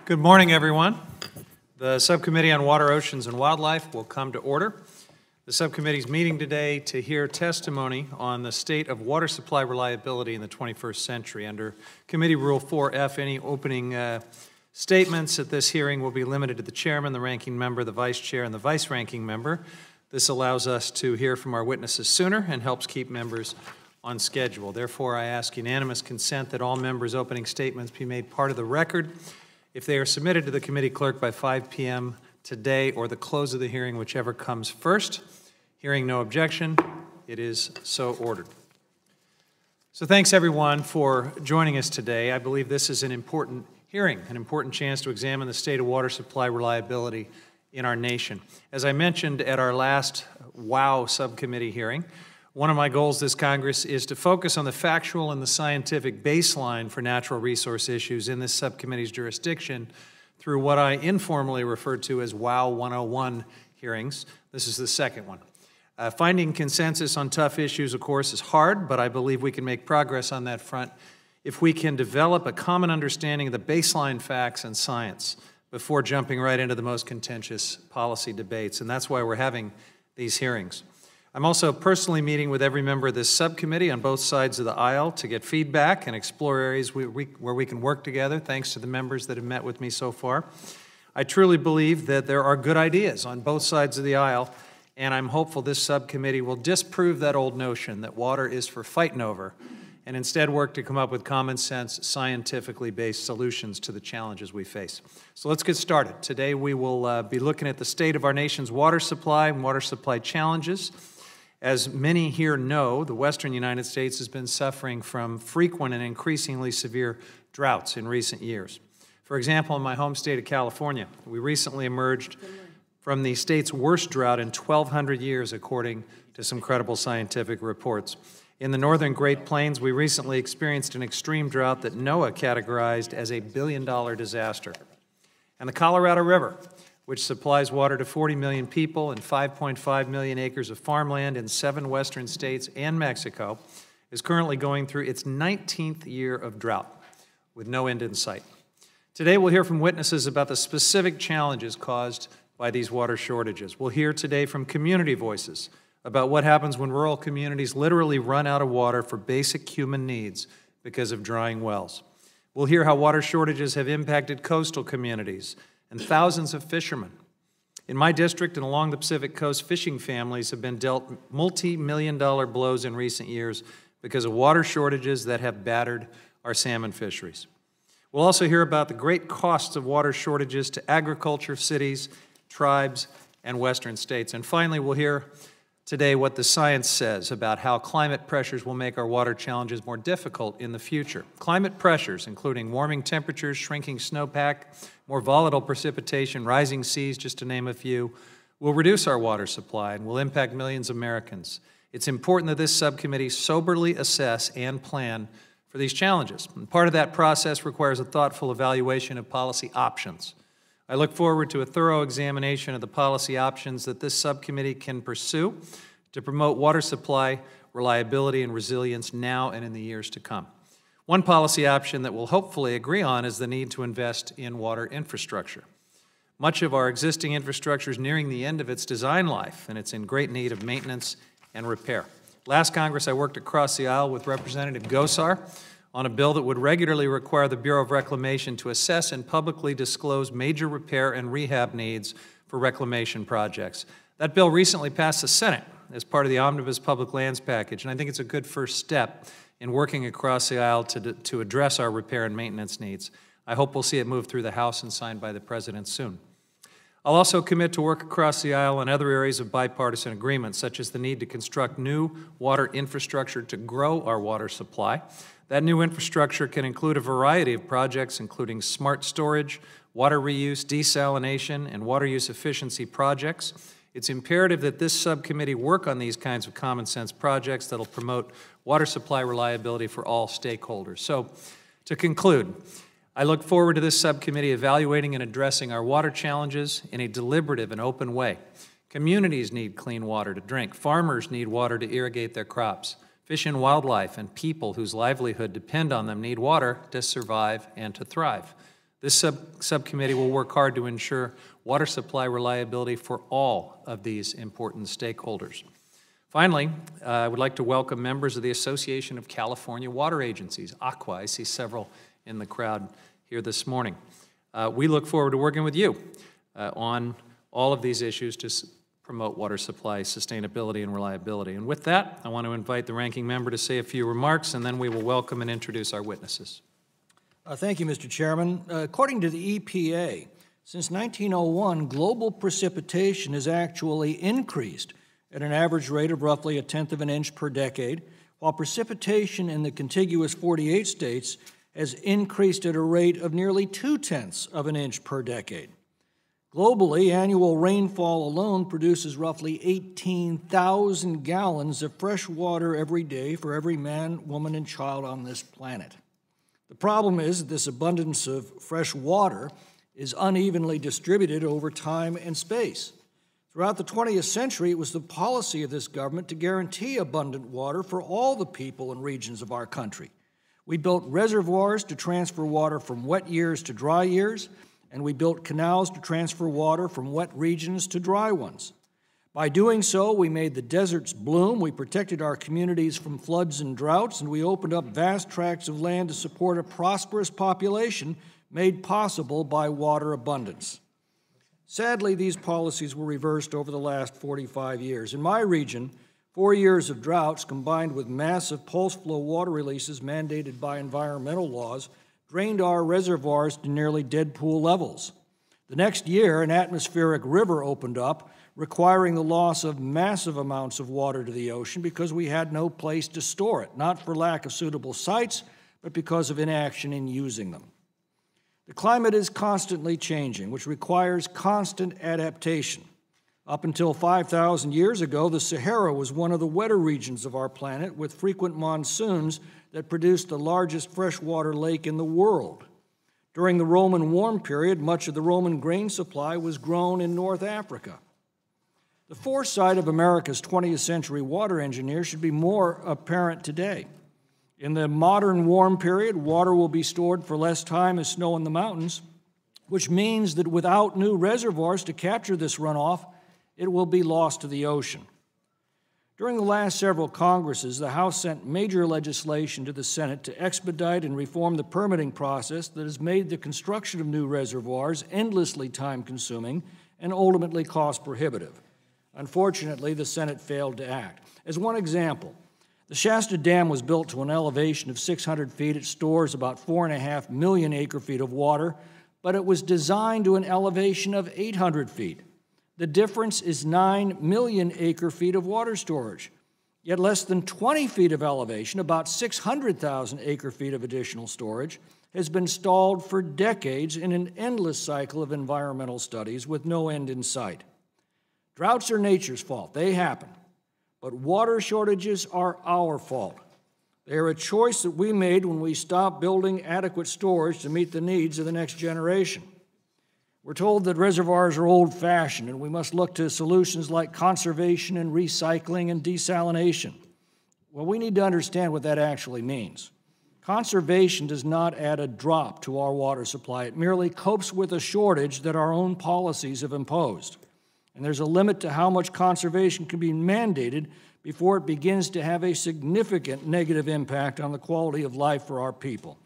Good morning, everyone. The Subcommittee on Water, Oceans, and Wildlife will come to order. The subcommittee is meeting today to hear testimony on the state of water supply reliability in the 21st century. Under Committee Rule 4F, any opening statements at this hearing will be limited to the chairman, the ranking member, the vice chair, and the vice-ranking member. This allows us to hear from our witnesses sooner and helps keep members on schedule. Therefore, I ask unanimous consent that all members' opening statements be made part of the record if they are submitted to the committee clerk by 5 p.m. today or the close of the hearing, whichever comes first. Hearing no objection, it is so ordered. So thanks, everyone, for joining us today. I believe this is an important hearing, an important chance to examine the state of water supply reliability in our nation. As I mentioned at our last WOW subcommittee hearing, one of my goals this Congress is to focus on the factual and the scientific baseline for natural resource issues in this subcommittee's jurisdiction through what I informally refer to as WOW 101 hearings. This is the second one. Finding consensus on tough issues, of course, is hard, but I believe we can make progress on that front if we can develop a common understanding of the baseline facts and science before jumping right into the most contentious policy debates, and that's why we're having these hearings. I'm also personally meeting with every member of this subcommittee on both sides of the aisle to get feedback and explore areas where we can work together, thanks to the members that have met with me so far. I truly believe that there are good ideas on both sides of the aisle, and I'm hopeful this subcommittee will disprove that old notion that water is for fighting over and instead work to come up with common sense, scientifically based solutions to the challenges we face. So let's get started. Today we will be looking at the state of our nation's water supply and water supply challenges. As many here know, the western United States has been suffering from frequent and increasingly severe droughts in recent years. For example, in my home state of California, we recently emerged from the state's worst drought in 1,200 years, according to some credible scientific reports. In the northern Great Plains, we recently experienced an extreme drought that NOAA categorized as a billion-dollar disaster. And the Colorado River, which supplies water to 40 million people and 5.5 million acres of farmland in 7 western states and Mexico, is currently going through its 19th year of drought, with no end in sight. Today we'll hear from witnesses about the specific challenges caused by these water shortages. We'll hear today from community voices about what happens when rural communities literally run out of water for basic human needs because of drying wells. We'll hear how water shortages have impacted coastal communities and thousands of fishermen. In my district and along the Pacific Coast, fishing families have been dealt multi-million-dollar blows in recent years because of water shortages that have battered our salmon fisheries. We'll also hear about the great costs of water shortages to agriculture, cities, tribes, and western states. And finally, we'll hear today what the science says about how climate pressures will make our water challenges more difficult in the future. Climate pressures, including warming temperatures, shrinking snowpack, more volatile precipitation, rising seas, just to name a few, will reduce our water supply and will impact millions of Americans. It's important that this subcommittee soberly assess and plan for these challenges. And part of that process requires a thoughtful evaluation of policy options. I look forward to a thorough examination of the policy options that this subcommittee can pursue to promote water supply reliability and resilience now and in the years to come. One policy option that we'll hopefully agree on is the need to invest in water infrastructure. Much of our existing infrastructure is nearing the end of its design life, and it's in great need of maintenance and repair. Last Congress, I worked across the aisle with Representative Gosar on a bill that would regularly require the Bureau of Reclamation to assess and publicly disclose major repair and rehab needs for reclamation projects. That bill recently passed the Senate as part of the Omnibus Public Lands Package, and I think it's a good first step in working across the aisle to address our repair and maintenance needs. I hope we'll see it move through the House and signed by the President soon. I'll also commit to work across the aisle on other areas of bipartisan agreement, such as the need to construct new water infrastructure to grow our water supply. That new infrastructure can include a variety of projects, including smart storage, water reuse, desalination, and water use efficiency projects. It's imperative that this subcommittee work on these kinds of common sense projects that'll promote water supply reliability for all stakeholders. So, to conclude, I look forward to this subcommittee evaluating and addressing our water challenges in a deliberative and open way. Communities need clean water to drink. Farmers need water to irrigate their crops. Fish and wildlife and people whose livelihood depend on them need water to survive and to thrive. This subcommittee will work hard to ensure water supply reliability for all of these important stakeholders. Finally, I would like to welcome members of the Association of California Water Agencies, ACWA. I see several in the crowd here this morning. We look forward to working with you on all of these issues to promote water supply sustainability and reliability. And with that, I want to invite the ranking member to say a few remarks, and then we will welcome and introduce our witnesses. Thank you, Mr. Chairman. According to the EPA, since 1901, global precipitation has actually increased at an average rate of roughly 1/10 of an inch per decade, while precipitation in the contiguous 48 states has increased at a rate of nearly 2/10 of an inch per decade. Globally, annual rainfall alone produces roughly 18,000 gallons of fresh water every day for every man, woman, and child on this planet. The problem is that this abundance of fresh water is unevenly distributed over time and space. Throughout the 20th century, it was the policy of this government to guarantee abundant water for all the people and regions of our country. We built reservoirs to transfer water from wet years to dry years, and we built canals to transfer water from wet regions to dry ones. By doing so, we made the deserts bloom, we protected our communities from floods and droughts, and we opened up vast tracts of land to support a prosperous population made possible by water abundance. Sadly, these policies were reversed over the last 45 years. In my region, 4 years of droughts combined with massive pulse flow water releases mandated by environmental laws drained our reservoirs to nearly dead pool levels. The next year, an atmospheric river opened up, requiring the loss of massive amounts of water to the ocean because we had no place to store it, not for lack of suitable sites, but because of inaction in using them. The climate is constantly changing, which requires constant adaptation. Up until 5,000 years ago, the Sahara was one of the wetter regions of our planet, with frequent monsoons that produced the largest freshwater lake in the world. During the Roman warm period, much of the Roman grain supply was grown in North Africa. The foresight of America's 20th century water engineers should be more apparent today. In the modern warm period, water will be stored for less time as snow in the mountains, which means that without new reservoirs to capture this runoff, it will be lost to the ocean. During the last several Congresses, the House sent major legislation to the Senate to expedite and reform the permitting process that has made the construction of new reservoirs endlessly time-consuming and ultimately cost-prohibitive. Unfortunately, the Senate failed to act. As one example, the Shasta Dam was built to an elevation of 600 feet. It stores about 4.5 million acre-feet of water, but it was designed to an elevation of 800 feet. The difference is 9 million acre-feet of water storage. Yet less than 20 feet of elevation, about 600,000 acre-feet of additional storage, has been stalled for decades in an endless cycle of environmental studies with no end in sight. Droughts are nature's fault. They happen. But water shortages are our fault. They are a choice that we made when we stopped building adequate storage to meet the needs of the next generation. We're told that reservoirs are old-fashioned and we must look to solutions like conservation and recycling and desalination. Well, we need to understand what that actually means. Conservation does not add a drop to our water supply. It merely copes with a shortage that our own policies have imposed. And there's a limit to how much conservation can be mandated before it begins to have a significant negative impact on the quality of life for our people.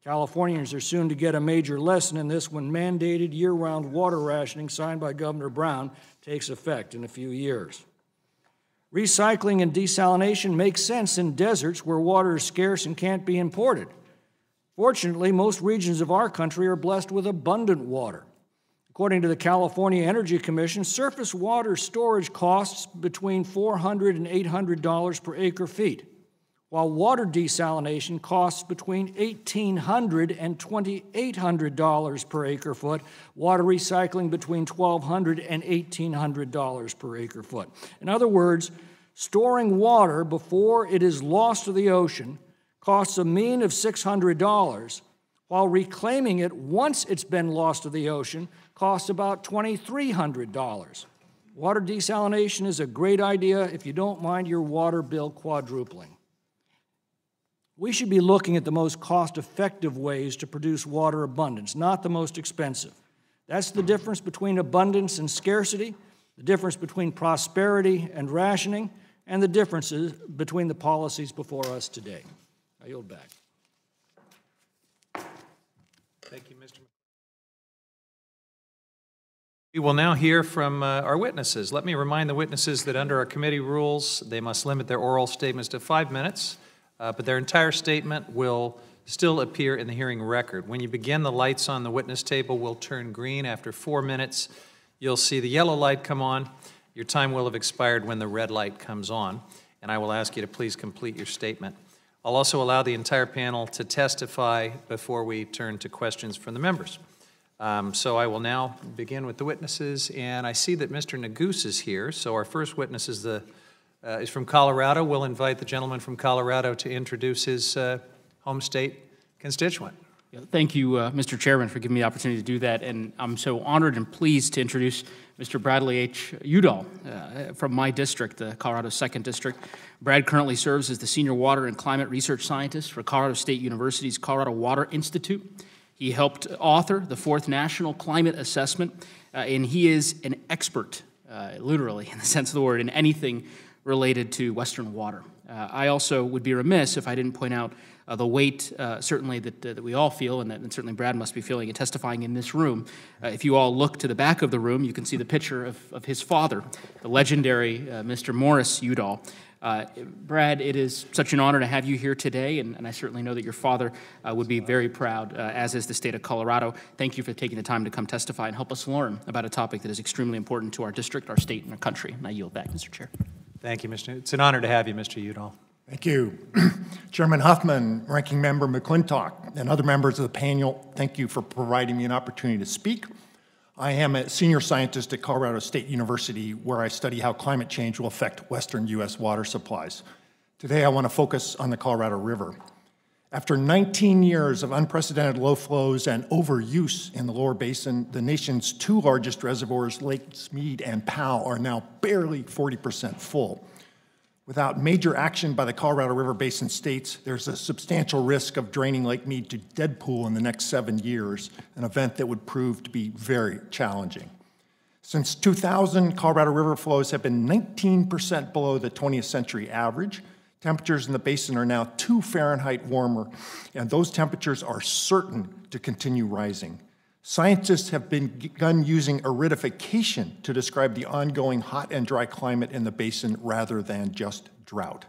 Californians are soon to get a major lesson in this when mandated year-round water rationing signed by Governor Brown takes effect in a few years. Recycling and desalination make sense in deserts where water is scarce and can't be imported. Fortunately, most regions of our country are blessed with abundant water. According to the California Energy Commission, surface water storage costs between $400 and $800 per acre-feet, while water desalination costs between $1,800 and $2,800 per acre-foot, water recycling between $1,200 and $1,800 per acre-foot. In other words, storing water before it is lost to the ocean costs a mean of $600, while reclaiming it once it's been lost to the ocean costs about $2,300. Water desalination is a great idea if you don't mind your water bill quadrupling. We should be looking at the most cost-effective ways to produce water abundance, not the most expensive. That's the difference between abundance and scarcity, the difference between prosperity and rationing, and the differences between the policies before us today. I yield back. Thank you, Mr. We will now hear from our witnesses. Let me remind the witnesses that under our committee rules, they must limit their oral statements to 5 minutes, but their entire statement will still appear in the hearing record. When you begin, the lights on the witness table will turn green. After 4 minutes, you'll see the yellow light come on. Your time will have expired when the red light comes on, and I will ask you to please complete your statement. I'll also allow the entire panel to testify before we turn to questions from the members. So I will now begin with the witnesses, and I see that Mr. Nagoose is here. So our first witness is from Colorado. We'll invite the gentleman from Colorado to introduce his home state constituent. Thank you, Mr. Chairman, for giving me the opportunity to do that, and I'm so honored and pleased to introduce Mr. Bradley H. Udall from my district, the Colorado 2nd District. Brad currently serves as the Senior Water and Climate Research Scientist for Colorado State University's Colorado Water Institute. He helped author the 4th National Climate Assessment, and he is an expert, literally, in the sense of the word, in anything related to Western water. I also would be remiss if I didn't point out the weight, certainly, that we all feel, and that certainly Brad must be feeling and testifying in this room. If you all look to the back of the room, you can see the picture of his father, the legendary Mr. Morris Udall. Brad, it is such an honor to have you here today, and I certainly know that your father would be very proud, as is the state of Colorado. Thank you for taking the time to come testify and help us learn about a topic that is extremely important to our district, our state, and our country. And I yield back, Mr. Chair. Thank you, Mr. It's an honor to have you, Mr. Udall. Thank you. Chairman Huffman, Ranking Member McClintock, and other members of the panel, thank you for providing me an opportunity to speak. I am a senior scientist at Colorado State University, where I study how climate change will affect Western U.S. water supplies. Today, I want to focus on the Colorado River. After 19 years of unprecedented low flows and overuse in the lower basin, the nation's 2 largest reservoirs, Lakes Mead and Powell, are now barely 40% full. Without major action by the Colorado River Basin states, there's a substantial risk of draining Lake Mead to dead pool in the next 7 years, an event that would prove to be very challenging. Since 2000, Colorado River flows have been 19% below the 20th century average. Temperatures in the basin are now 2 Fahrenheit warmer, and those temperatures are certain to continue rising. Scientists have begun using aridification to describe the ongoing hot and dry climate in the basin rather than just drought.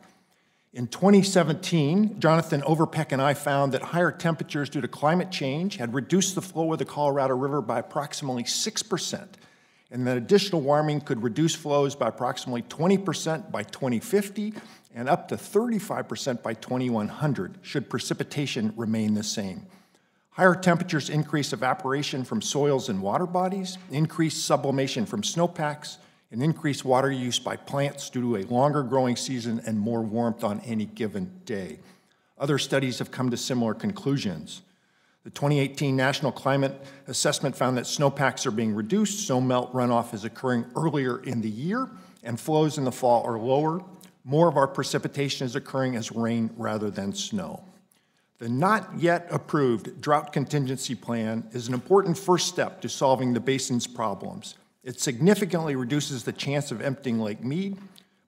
In 2017, Jonathan Overpeck and I found that higher temperatures due to climate change had reduced the flow of the Colorado River by approximately 6%, and that additional warming could reduce flows by approximately 20% by 2050 and up to 35% by 2100 should precipitation remain the same. Higher temperatures increase evaporation from soils and water bodies, increase sublimation from snowpacks, and increase water use by plants due to a longer growing season and more warmth on any given day. Other studies have come to similar conclusions. The 2018 National Climate Assessment found that snowpacks are being reduced, snowmelt runoff is occurring earlier in the year, and flows in the fall are lower. More of our precipitation is occurring as rain rather than snow. The not yet approved drought contingency plan is an important first step to solving the basin's problems. It significantly reduces the chance of emptying Lake Mead.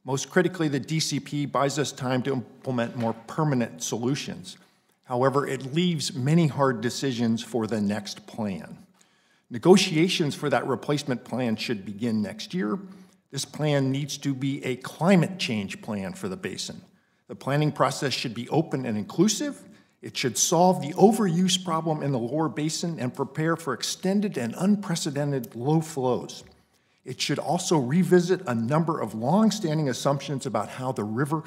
Most critically, the DCP buys us time to implement more permanent solutions. However, it leaves many hard decisions for the next plan. Negotiations for that replacement plan should begin next year. This plan needs to be a climate change plan for the basin. The planning process should be open and inclusive. It should solve the overuse problem in the lower basin and prepare for extended and unprecedented low flows. It should also revisit a number of long-standing assumptions about how the river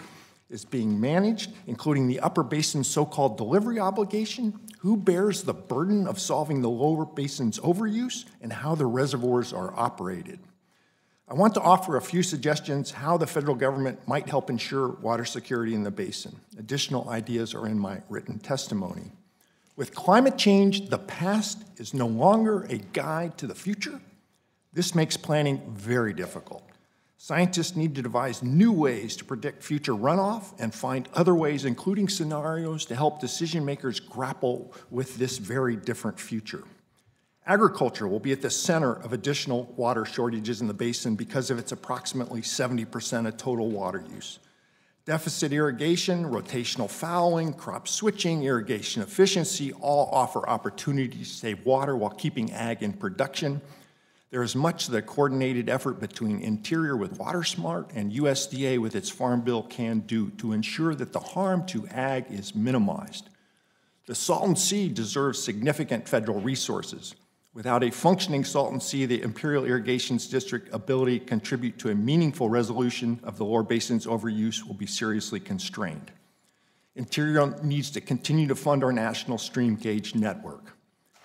is being managed, including the upper basin's so-called delivery obligation, who bears the burden of solving the lower basin's overuse, and how the reservoirs are operated. I want to offer a few suggestions how the federal government might help ensure water security in the basin. Additional ideas are in my written testimony. With climate change, the past is no longer a guide to the future. This makes planning very difficult. Scientists need to devise new ways to predict future runoff and find other ways, including scenarios, to help decision makers grapple with this very different future. Agriculture will be at the center of additional water shortages in the basin because of its approximately 70% of total water use. Deficit irrigation, rotational fouling, crop switching, irrigation efficiency all offer opportunities to save water while keeping ag in production. There is much of the coordinated effort between Interior with WaterSmart and USDA with its Farm Bill can do to ensure that the harm to ag is minimized. The Salton Sea deserves significant federal resources. Without a functioning Salton Sea, the Imperial Irrigation District's ability to contribute to a meaningful resolution of the lower basin's overuse will be seriously constrained. Interior needs to continue to fund our national stream gauge network.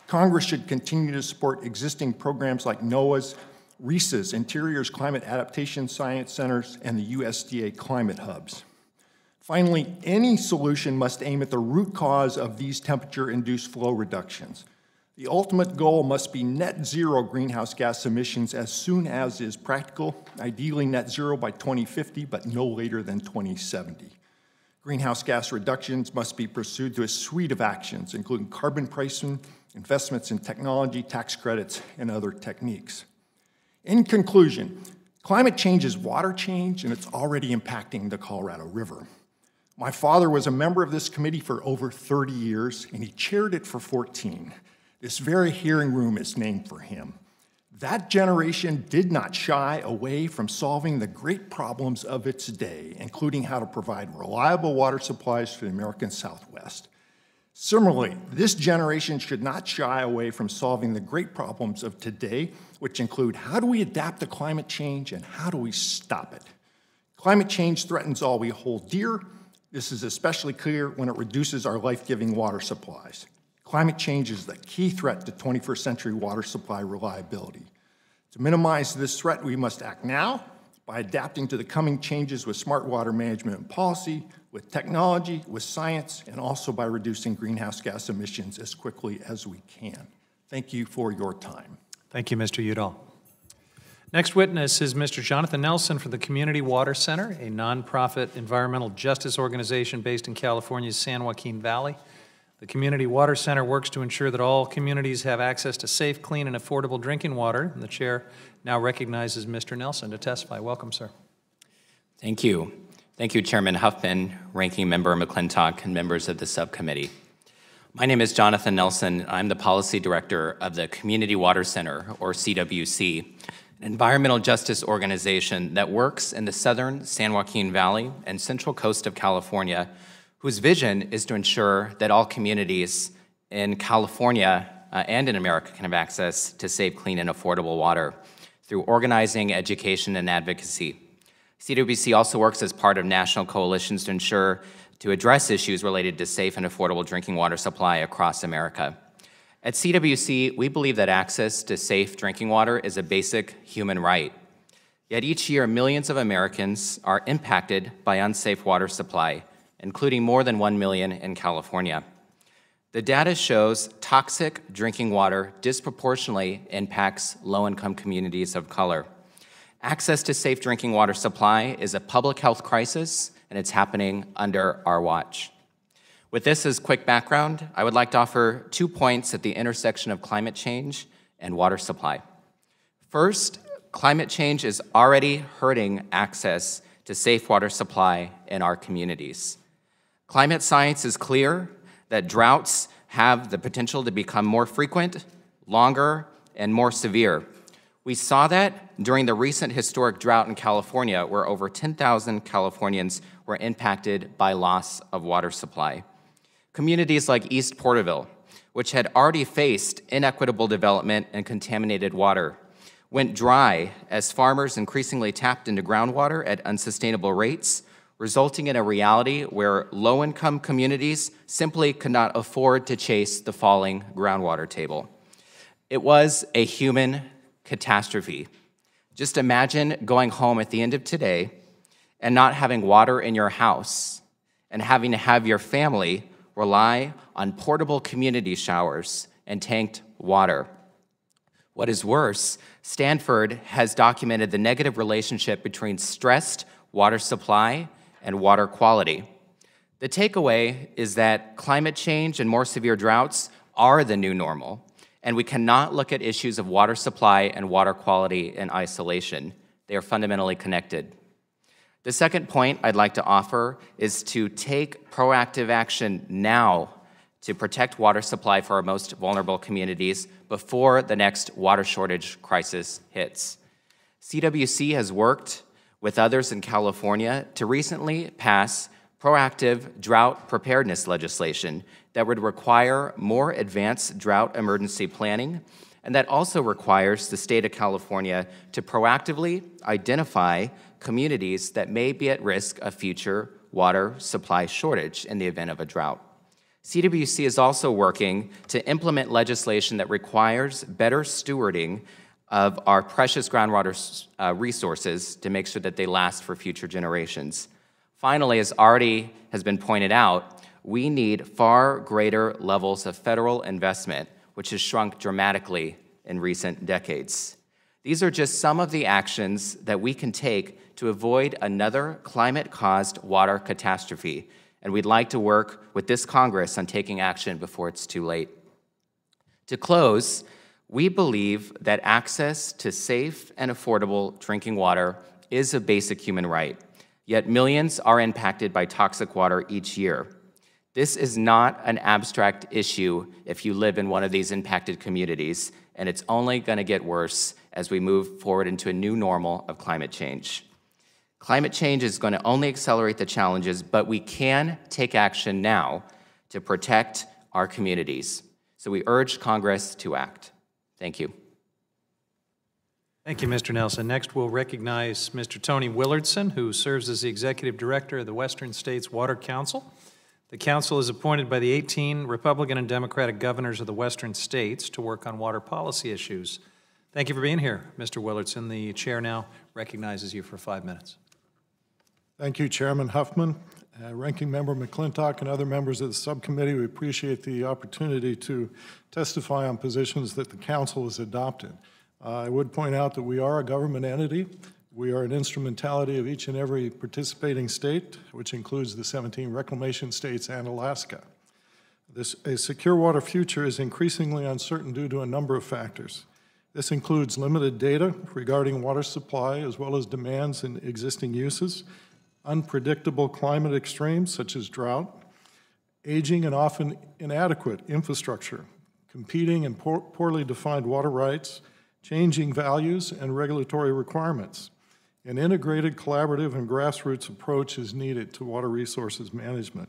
Congress should continue to support existing programs like NOAA's, RESA's, Interior's Climate Adaptation Science Centers, and the USDA Climate Hubs. Finally, any solution must aim at the root cause of these temperature-induced flow reductions. The ultimate goal must be net zero greenhouse gas emissions as soon as is practical, ideally net zero by 2050, but no later than 2070. Greenhouse gas reductions must be pursued through a suite of actions, including carbon pricing, investments in technology, tax credits, and other techniques. In conclusion, climate change is water change, and it's already impacting the Colorado River. My father was a member of this committee for over 30 years, and he chaired it for 14. This very hearing room is named for him. That generation did not shy away from solving the great problems of its day, including how to provide reliable water supplies for the American Southwest. Similarly, this generation should not shy away from solving the great problems of today, which include how do we adapt to climate change and how do we stop it? Climate change threatens all we hold dear. This is especially clear when it reduces our life-giving water supplies. Climate change is the key threat to 21st century water supply reliability. To minimize this threat, we must act now by adapting to the coming changes with smart water management and policy, with technology, with science, and also by reducing greenhouse gas emissions as quickly as we can. Thank you for your time. Thank you, Mr. Udall. Next witness is Mr. Jonathan Nelson from the Community Water Center, a nonprofit environmental justice organization based in California's San Joaquin Valley. The Community Water Center works to ensure that all communities have access to safe, clean, and affordable drinking water. And the chair now recognizes Mr. Nelson to testify. Welcome, sir. Thank you. Thank you, Chairman Huffman, Ranking Member McClintock, and members of the subcommittee. My name is Jonathan Nelson. I'm the Policy Director of the Community Water Center, or CWC, an environmental justice organization that works in the southern San Joaquin Valley and central coast of California, whose vision is to ensure that all communities in California and in America can have access to safe, clean, and affordable water through organizing, education, and advocacy. CWC also works as part of national coalitions to address issues related to safe and affordable drinking water supply across America. At CWC, we believe that access to safe drinking water is a basic human right. Yet each year, millions of Americans are impacted by unsafe water supply, including more than 1 million in California. The data shows toxic drinking water disproportionately impacts low-income communities of color. Access to safe drinking water supply is a public health crisis, and it's happening under our watch. With this as quick background, I would like to offer 2 points at the intersection of climate change and water supply. First, climate change is already hurting access to safe water supply in our communities. Climate science is clear that droughts have the potential to become more frequent, longer, and more severe. We saw that during the recent historic drought in California, where over 10,000 Californians were impacted by loss of water supply. Communities like East Porterville, which had already faced inequitable development and contaminated water, went dry as farmers increasingly tapped into groundwater at unsustainable rates, resulting in a reality where low-income communities simply could not afford to chase the falling groundwater table. It was a human catastrophe. Just imagine going home at the end of today and not having water in your house and having to have your family rely on portable community showers and tanked water. What is worse, Stanford has documented the negative relationship between stressed water supply and water quality. The takeaway is that climate change and more severe droughts are the new normal, and we cannot look at issues of water supply and water quality in isolation. They are fundamentally connected. The second point I'd like to offer is to take proactive action now to protect water supply for our most vulnerable communities before the next water shortage crisis hits. CWC has worked with others in California to recently pass proactive drought preparedness legislation that would require more advanced drought emergency planning, and that also requires the state of California to proactively identify communities that may be at risk of future water supply shortage in the event of a drought. CWC is also working to implement legislation that requires better stewarding of our precious groundwater resources to make sure that they last for future generations. Finally, as already has been pointed out, we need far greater levels of federal investment, which has shrunk dramatically in recent decades. These are just some of the actions that we can take to avoid another climate-caused water catastrophe, and we'd like to work with this Congress on taking action before it's too late. To close, we believe that access to safe and affordable drinking water is a basic human right, yet millions are impacted by toxic water each year. This is not an abstract issue if you live in one of these impacted communities, and it's only going to get worse as we move forward into a new normal of climate change. Climate change is going to only accelerate the challenges, but we can take action now to protect our communities. So we urge Congress to act. Thank you. Thank you, Mr. Nelson. Next, we'll recognize Mr. Tony Willardson, who serves as the Executive Director of the Western States Water Council. The council is appointed by the 18 Republican and Democratic governors of the Western states to work on water policy issues. Thank you for being here, Mr. Willardson. The chair now recognizes you for 5 minutes. Thank you, Chairman Huffman, Ranking Member McClintock, and other members of the subcommittee. We appreciate the opportunity to testify on positions that the council has adopted. I would point out that we are a government entity. We are an instrumentality of each and every participating state, which includes the 17 reclamation states and Alaska. A secure water future is increasingly uncertain due to a number of factors. This includes limited data regarding water supply as well as demands and existing uses, unpredictable climate extremes such as drought, aging and often inadequate infrastructure, competing and poorly defined water rights, changing values and regulatory requirements. An integrated, collaborative, and grassroots approach is needed to water resources management.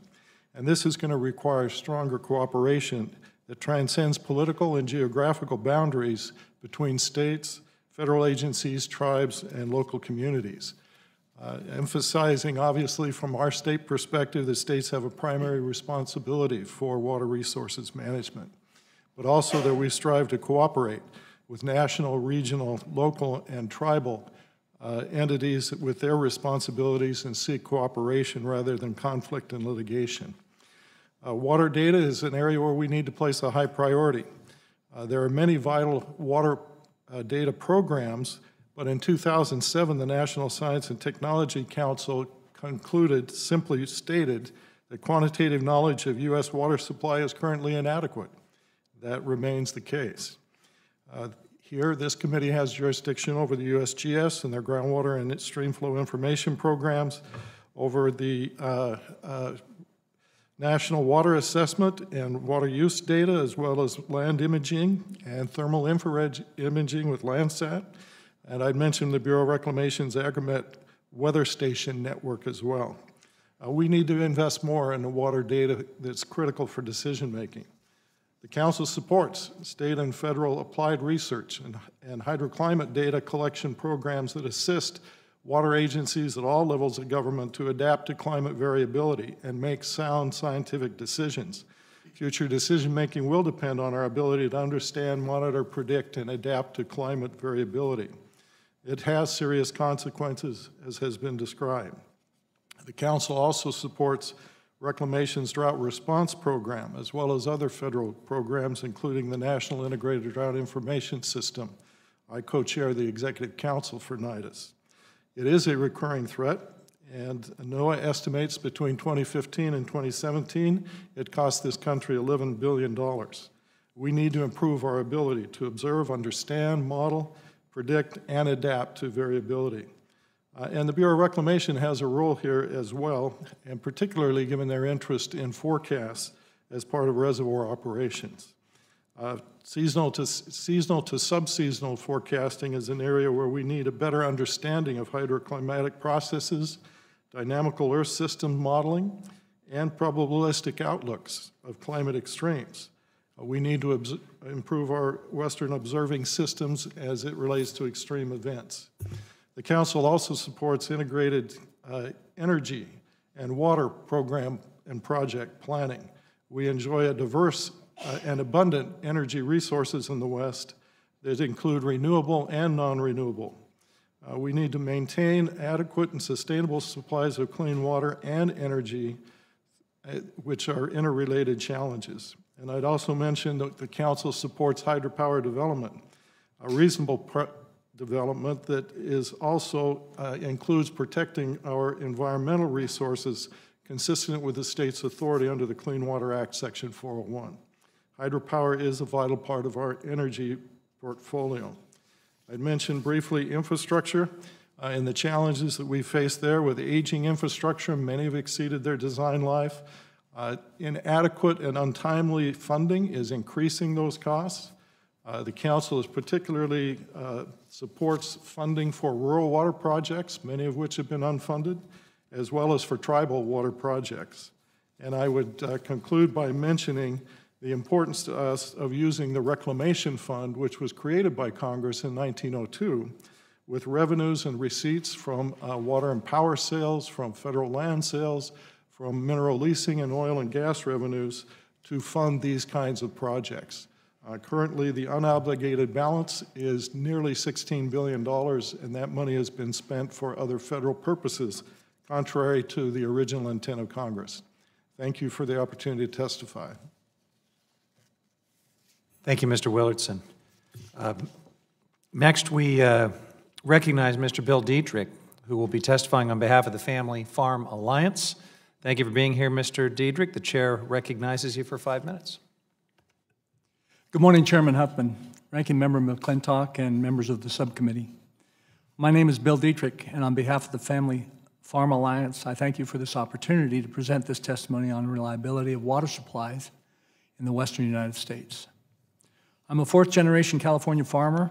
And this is going to require stronger cooperation that transcends political and geographical boundaries between states, federal agencies, tribes, and local communities. Emphasizing, obviously, from our state perspective, the states have a primary responsibility for water resources management, but also that we strive to cooperate with national, regional, local, and tribal entities with their responsibilities and seek cooperation rather than conflict and litigation. Water data is an area where we need to place a high priority. There are many vital water data programs, but in 2007, the National Science and Technology Council simply stated that quantitative knowledge of U.S. water supply is currently inadequate. That remains the case. Here, this committee has jurisdiction over the USGS and their groundwater and stream flow information programs, over the National Water Assessment and water use data, as well as land imaging and thermal infrared imaging with Landsat. And I'd mention the Bureau of Reclamation's Agromet Weather Station network as well. We need to invest more in the water data that's critical for decision making. The Council supports state and federal applied research and hydroclimate data collection programs that assist water agencies at all levels of government to adapt to climate variability and make sound scientific decisions. Future decision-making will depend on our ability to understand, monitor, predict, and adapt to climate variability. It has serious consequences, as has been described. The Council also supports Reclamation's drought response program, as well as other federal programs, including the National Integrated Drought Information System. I co-chair the Executive Council for NIDIS. It is a recurring threat, and NOAA estimates between 2015 and 2017, it cost this country $11 billion. We need to improve our ability to observe, understand, model, predict, and adapt to variability. And the Bureau of Reclamation has a role here as well, and particularly given their interest in forecasts as part of reservoir operations. Seasonal to subseasonal forecasting is an area where we need a better understanding of hydroclimatic processes, dynamical Earth system modeling, and probabilistic outlooks of climate extremes. We need to improve our Western observing systems as it relates to extreme events. The Council also supports integrated energy and water program and project planning. We enjoy a diverse and abundant energy resources in the West that include renewable and non-renewable. We need to maintain adequate and sustainable supplies of clean water and energy, which are interrelated challenges. And I'd also mention that the Council supports hydropower development, a reasonable development that is also includes protecting our environmental resources consistent with the state's authority under the Clean Water Act, Section 401. Hydropower is a vital part of our energy portfolio. I'd mention briefly infrastructure and the challenges that we face there with aging infrastructure. Many have exceeded their design life. Inadequate and untimely funding is increasing those costs. The Council is particularly supports funding for rural water projects, many of which have been unfunded, as well as for tribal water projects. And I would conclude by mentioning the importance to us of using the Reclamation Fund, which was created by Congress in 1902, with revenues and receipts from water and power sales, from federal land sales, from mineral leasing and oil and gas revenues to fund these kinds of projects. Currently, the unobligated balance is nearly $16 billion, and that money has been spent for other federal purposes, contrary to the original intent of Congress. Thank you for the opportunity to testify. Thank you, Mr. Willardson. Next, we recognize Mr. Bill Dietrich, who will be testifying on behalf of the Family Farm Alliance. Thank you for being here, Mr. Dietrich. The chair recognizes you for 5 minutes. Good morning, Chairman Huffman, Ranking Member McClintock, and members of the subcommittee. My name is Bill Dietrich, and on behalf of the Family Farm Alliance, I thank you for this opportunity to present this testimony on reliability of water supplies in the western United States. I'm a fourth-generation California farmer,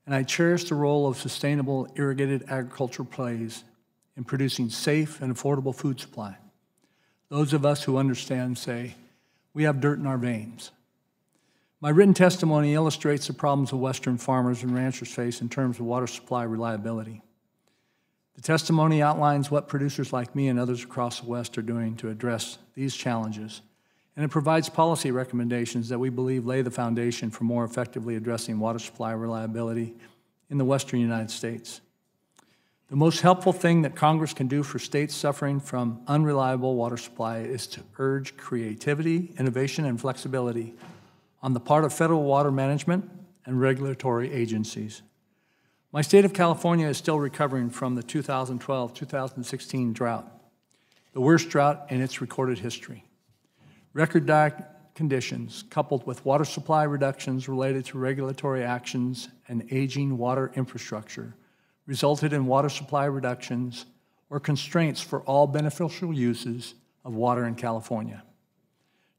and I cherish the role of sustainable irrigated agriculture plays in producing safe and affordable food supply. Those of us who understand say, we have dirt in our veins. My written testimony illustrates the problems of Western farmers and ranchers face in terms of water supply reliability. The testimony outlines what producers like me and others across the West are doing to address these challenges, and it provides policy recommendations that we believe lay the foundation for more effectively addressing water supply reliability in the western United States. The most helpful thing that Congress can do for states suffering from unreliable water supply is to urge creativity, innovation, and flexibility on the part of federal water management and regulatory agencies. My state of California is still recovering from the 2012-2016 drought, the worst drought in its recorded history. Record conditions, coupled with water supply reductions related to regulatory actions and aging water infrastructure, resulted in water supply reductions or constraints for all beneficial uses of water in California.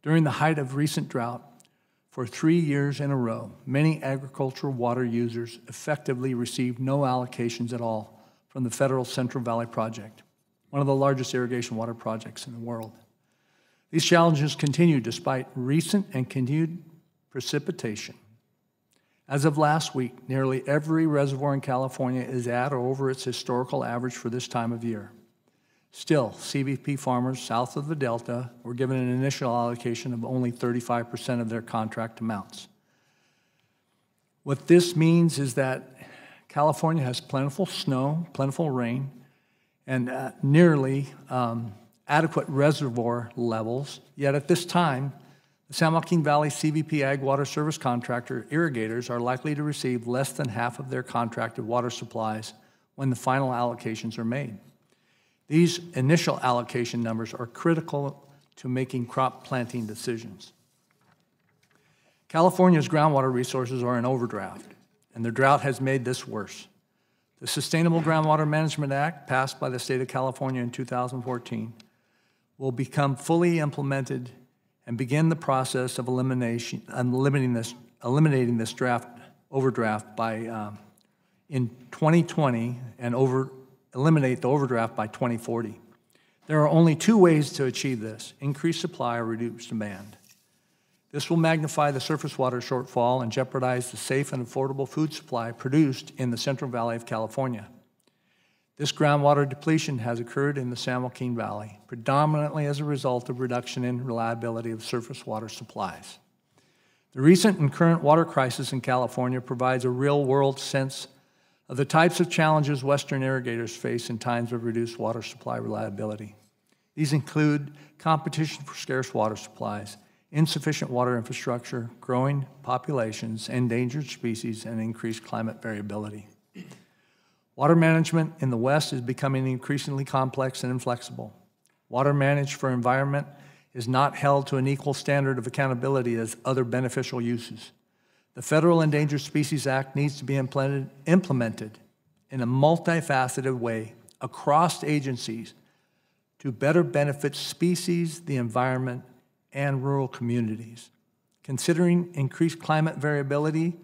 During the height of recent drought, for 3 years in a row, many agricultural water users effectively received no allocations at all from the federal Central Valley Project, one of the largest irrigation water projects in the world. These challenges continue despite recent and continued precipitation. As of last week, nearly every reservoir in California is at or over its historical average for this time of year. Still, CVP farmers south of the Delta were given an initial allocation of only 35% of their contract amounts. What this means is that California has plentiful snow, plentiful rain, and nearly adequate reservoir levels, yet at this time, the San Joaquin Valley CVP Ag Water Service contractor irrigators are likely to receive less than half of their contracted water supplies when the final allocations are made. These initial allocation numbers are critical to making crop planting decisions. California's groundwater resources are in overdraft, and the drought has made this worse. The Sustainable Groundwater Management Act, passed by the state of California in 2014, will become fully implemented and begin the process of eliminating this overdraft by in 2020 and eliminate the overdraft by 2040. There are only two ways to achieve this: increase supply or reduce demand. This will magnify the surface water shortfall and jeopardize the safe and affordable food supply produced in the Central Valley of California. This groundwater depletion has occurred in the San Joaquin Valley, predominantly as a result of reduction in reliability of surface water supplies. The recent and current water crisis in California provides a real-world sense of the types of challenges Western irrigators face in times of reduced water supply reliability. These include competition for scarce water supplies, insufficient water infrastructure, growing populations, endangered species, and increased climate variability. Water management in the West is becoming increasingly complex and inflexible. Water managed for environment is not held to an equal standard of accountability as other beneficial uses. The Federal Endangered Species Act needs to be implemented in a multifaceted way across agencies to better benefit species, the environment, and rural communities. Considering increased climate variability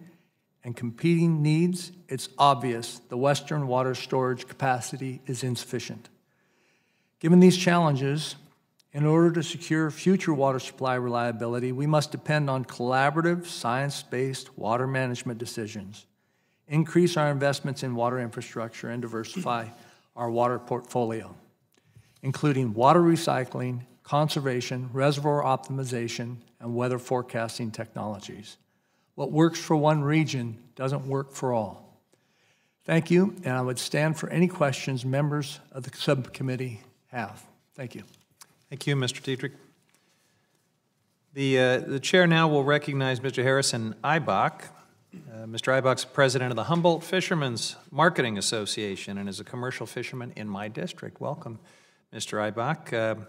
and competing needs, it's obvious the Western water storage capacity is insufficient. Given these challenges, in order to secure future water supply reliability, we must depend on collaborative, science-based water management decisions, increase our investments in water infrastructure, and diversify our water portfolio, including water recycling, conservation, reservoir optimization, and weather forecasting technologies. What works for one region doesn't work for all. Thank you, and I would stand for any questions members of the subcommittee have. Thank you. Thank you, Mr. Dietrich. The chair now will recognize Mr. Harrison Eibach. Mr. Eibach's president of the Humboldt Fishermen's Marketing Association and is a commercial fisherman in my district. Welcome, Mr. Eibach.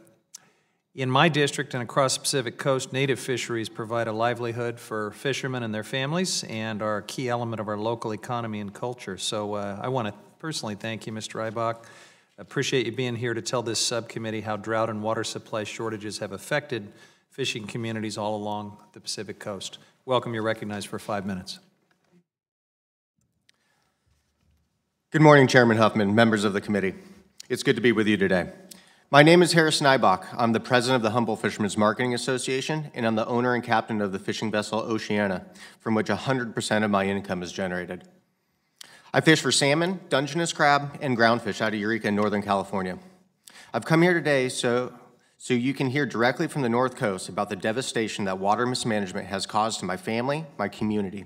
In my district and across the Pacific Coast, native fisheries provide a livelihood for fishermen and their families and are a key element of our local economy and culture. So I want to personally thank you, Mr. Eibach. Appreciate you being here to tell this subcommittee how drought and water supply shortages have affected fishing communities all along the Pacific Coast. Welcome, you're recognized for 5 minutes. Good morning, Chairman Huffman, members of the committee. It's good to be with you today. My name is Harrison Eibach. I'm the president of the Humboldt Fishermen's Marketing Association, and I'm the owner and captain of the fishing vessel Oceana, from which 100% of my income is generated. I fish for salmon, Dungeness crab, and groundfish out of Eureka in Northern California. I've come here today so you can hear directly from the North Coast about the devastation that water mismanagement has caused to my family, my community.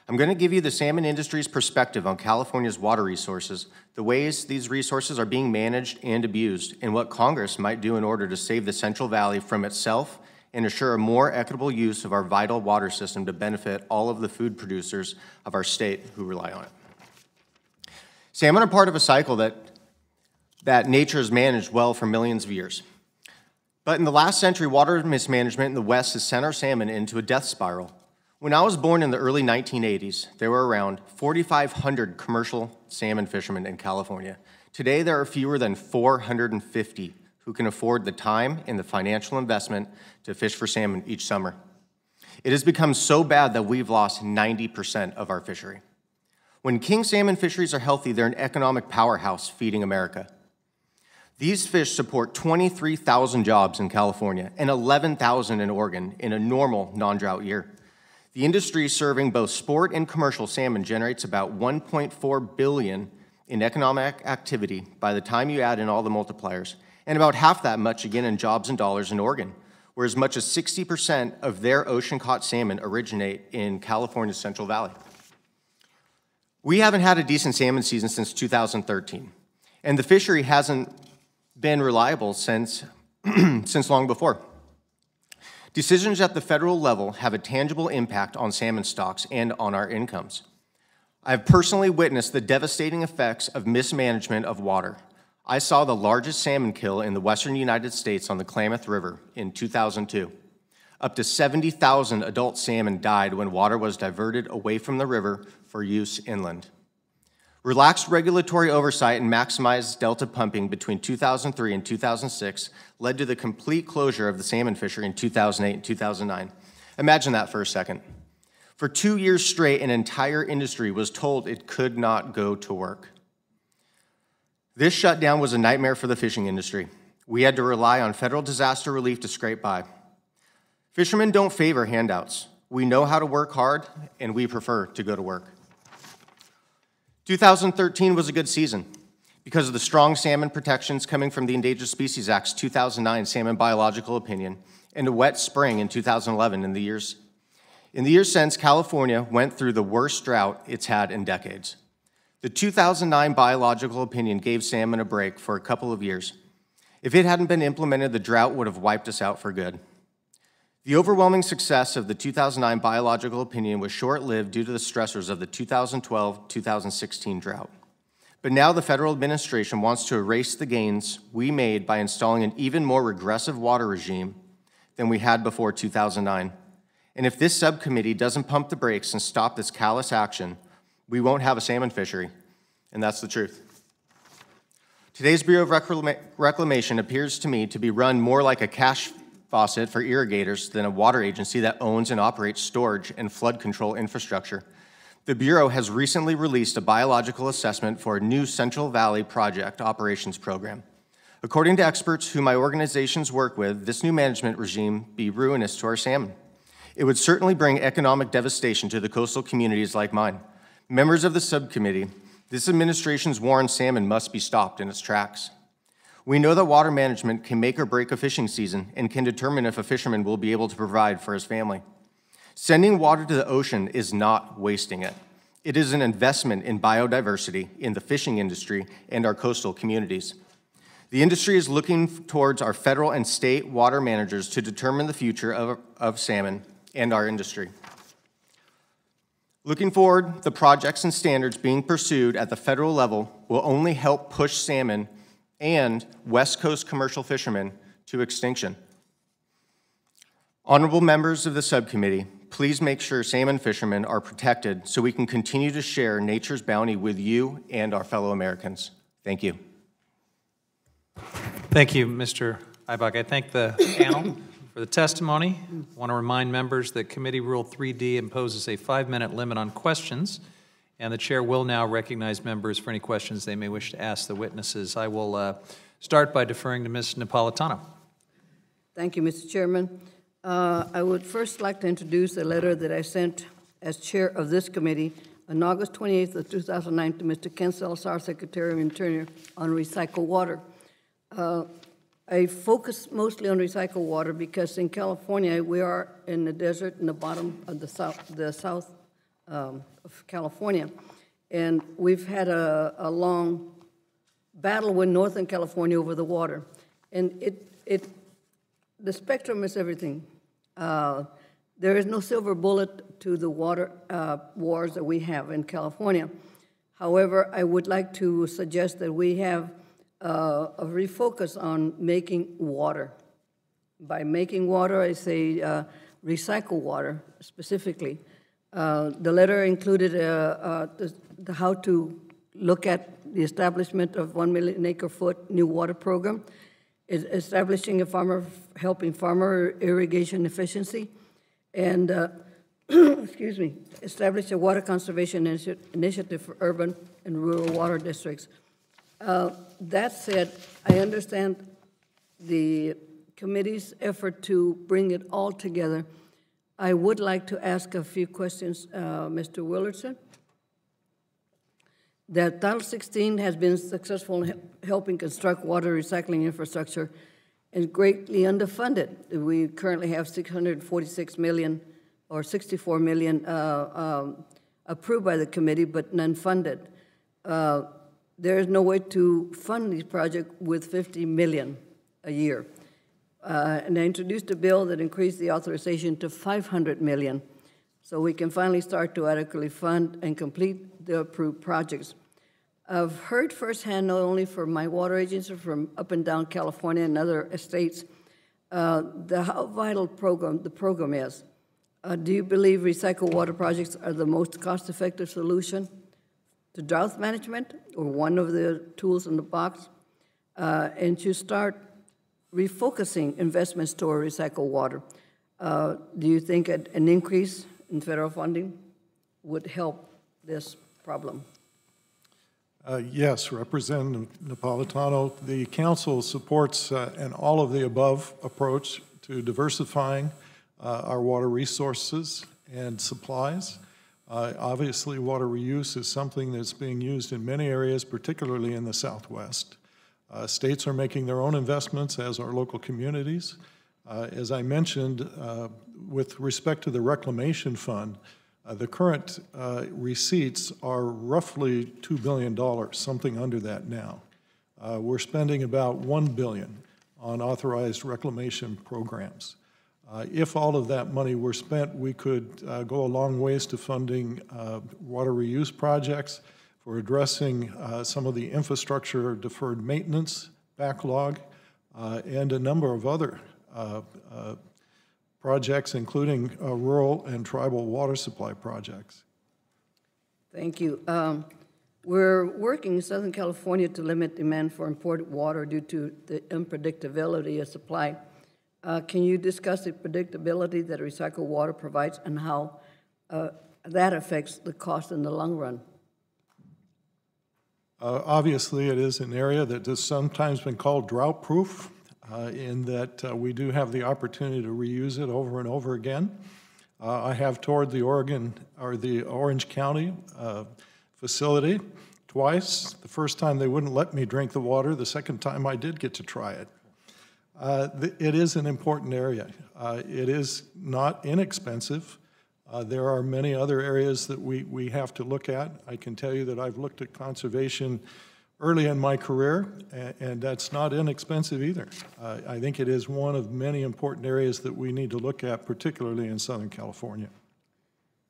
I'm going to give you the salmon industry's perspective on California's water resources, the ways these resources are being managed and abused, and what Congress might do in order to save the Central Valley from itself and assure a more equitable use of our vital water system to benefit all of the food producers of our state who rely on it. Salmon are part of a cycle that nature has managed well for millions of years. But in the last century, water mismanagement in the West has sent our salmon into a death spiral. When I was born in the early 1980s, there were around 4,500 commercial salmon fishermen in California. Today, there are fewer than 450 who can afford the time and the financial investment to fish for salmon each summer. It has become so bad that we've lost 90% of our fishery. When king salmon fisheries are healthy, they're an economic powerhouse feeding America. These fish support 23,000 jobs in California and 11,000 in Oregon in a normal non-drought year. The industry serving both sport and commercial salmon generates about $1.4 billion in economic activity by the time you add in all the multipliers, and about half that much again in jobs and dollars in Oregon, where as much as 60% of their ocean-caught salmon originate in California's Central Valley. We haven't had a decent salmon season since 2013, and the fishery hasn't been reliable since, since long before. Decisions at the federal level have a tangible impact on salmon stocks and on our incomes. I have personally witnessed the devastating effects of mismanagement of water. I saw the largest salmon kill in the western United States on the Klamath River in 2002. Up to 70,000 adult salmon died when water was diverted away from the river for use inland. Relaxed regulatory oversight and maximized delta pumping between 2003 and 2006 led to the complete closure of the salmon fishery in 2008 and 2009. Imagine that for a second. For 2 years straight, an entire industry was told it could not go to work. This shutdown was a nightmare for the fishing industry. We had to rely on federal disaster relief to scrape by. Fishermen don't favor handouts. We know how to work hard, and we prefer to go to work. 2013 was a good season because of the strong salmon protections coming from the Endangered Species Act's 2009 Salmon Biological Opinion and a wet spring in 2011. In the years since, California went through the worst drought it's had in decades. The 2009 Biological Opinion gave salmon a break for a couple of years. If it hadn't been implemented, the drought would have wiped us out for good. The overwhelming success of the 2009 Biological Opinion was short-lived due to the stressors of the 2012-2016 drought. But now the federal administration wants to erase the gains we made by installing an even more regressive water regime than we had before 2009. And if this subcommittee doesn't pump the brakes and stop this callous action, we won't have a salmon fishery, and that's the truth. Today's Bureau of Reclamation appears to me to be run more like a cash faucet for irrigators than a water agency that owns and operates storage and flood control infrastructure. The Bureau has recently released a biological assessment for a new Central Valley Project operations program. According to experts who my organizations work with, this new management regime be ruinous to our salmon. It would certainly bring economic devastation to the coastal communities like mine. Members of the subcommittee, this administration's war on salmon must be stopped in its tracks. We know that water management can make or break a fishing season and can determine if a fisherman will be able to provide for his family. Sending water to the ocean is not wasting it. It is an investment in biodiversity, in the fishing industry, and our coastal communities. The industry is looking towards our federal and state water managers to determine the future of salmon and our industry. Looking forward, the projects and standards being pursued at the federal level will only help push salmon and West Coast commercial fishermen to extinction. Honorable members of the subcommittee, please make sure salmon fishermen are protected so we can continue to share nature's bounty with you and our fellow Americans. Thank you. Thank you, Mr. Eibach. I thank the panel for the testimony. I want to remind members that Committee Rule 3D imposes a 5-minute limit on questions, and the chair will now recognize members for any questions they may wish to ask the witnesses. I will start by deferring to Ms. Napolitano. Thank you, Mr. Chairman. I would first like to introduce a letter that I sent as chair of this committee on August 28th of 2009 to Mr. Ken Salazar, Secretary of Interior, on recycled water. I focus mostly on recycled water because in California, we are in the desert in the bottom of the south of California. And we've had a long battle with Northern California over the water. And the spectrum is everything. There is no silver bullet to the water wars that we have in California. However, I would like to suggest that we have a refocus on making water. By making water, I say recycle water specifically. The letter included how to look at the establishment of 1 million acre foot new water program, establishing helping farmer irrigation efficiency, and excuse me, establish a water conservation initiative for urban and rural water districts. That said, I understand the committee's effort to bring it all together. I would like to ask a few questions, Mr. Willardson. That Title 16 has been successful in helping construct water recycling infrastructure and greatly underfunded. We currently have $646 million or $64 million approved by the committee, but none funded. there is no way to fund these projects with $50 million a year. And I introduced a bill that increased the authorization to $500 million, so we can finally start to adequately fund and complete the approved projects. I've heard firsthand, not only from my water agents, but from up and down California and other states, how vital the program is. Do you believe recycled water projects are the most cost-effective solution to drought management, or one of the tools in the box? And to start refocusing investments toward recycled water, do you think an increase in federal funding would help this problem? Yes, Representative Napolitano. The Council supports an all-of-the-above approach to diversifying our water resources and supplies. Obviously, water reuse is something that's being used in many areas, particularly in the Southwest. States are making their own investments, as are local communities. As I mentioned, with respect to the Reclamation Fund, the current receipts are roughly $2 billion, something under that now. We're spending about $1 billion on authorized reclamation programs. If all of that money were spent, we could go a long ways to funding water reuse projects, for addressing some of the infrastructure deferred maintenance backlog, and a number of other projects, including rural and tribal water supply projects. Thank you. We're working in Southern California to limit demand for imported water due to the unpredictability of supply. Can you discuss the predictability that recycled water provides and how that affects the cost in the long run? Obviously, it is an area that has sometimes been called drought-proof, in that we do have the opportunity to reuse it over and over again. I have toured the Orange County facility twice. The first time they wouldn't let me drink the water. The second time I did get to try it. It is an important area. It is not inexpensive. There are many other areas that we have to look at. I can tell you that I've looked at conservation early in my career, and that's not inexpensive either. I think it is one of many important areas that we need to look at, particularly in Southern California.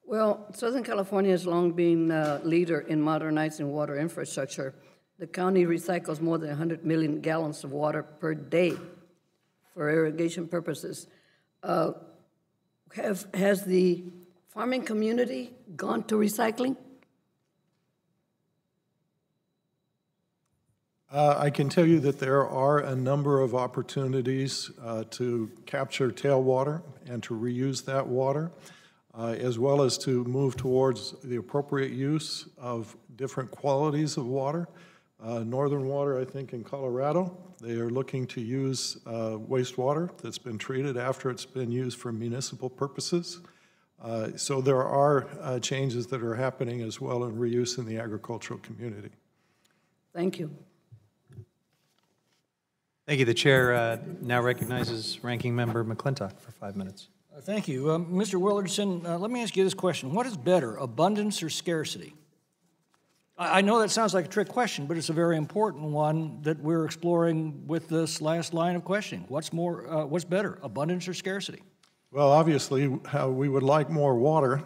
Well, Southern California has long been a leader in modernizing water infrastructure. The county recycles more than 100 million gallons of water per day for irrigation purposes. Has the farming community gone to recycling? I can tell you that there are a number of opportunities to capture tailwater and to reuse that water, as well as to move towards the appropriate use of different qualities of water. Northern Water, I think in Colorado, they are looking to use wastewater that's been treated after it's been used for municipal purposes. So there are changes that are happening as well in reuse in the agricultural community. Thank you. Thank you. The chair now recognizes Ranking Member McClintock for 5 minutes. Thank you. Mr. Willardson, let me ask you this question. What is better, abundance or scarcity? I know that sounds like a trick question, but it's a very important one that we're exploring with this last line of questioning. What's better, abundance or scarcity? Well, obviously, we would like more water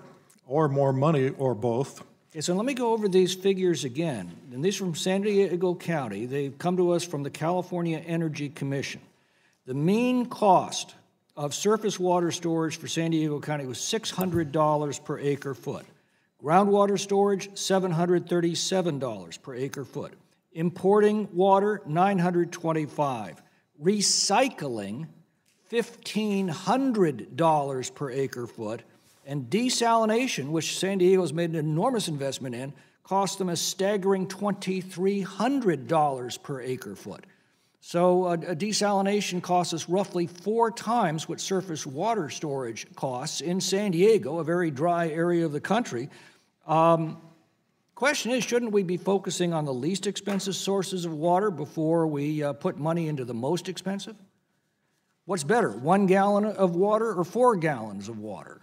or more money or both. Okay, so let me go over these figures again. And these are from San Diego County. They've come to us from the California Energy Commission. The mean cost of surface water storage for San Diego County was $600 per acre foot. Groundwater storage, $737 per acre foot. Importing water, $925. Recycling, $1,500 per acre foot. And desalination, which San Diego's made an enormous investment in, cost them a staggering $2,300 per acre foot. So a desalination costs us roughly 4 times what surface water storage costs in San Diego, a very dry area of the country. Question is, shouldn't we be focusing on the least expensive sources of water before we put money into the most expensive? What's better, 1 gallon of water or 4 gallons of water?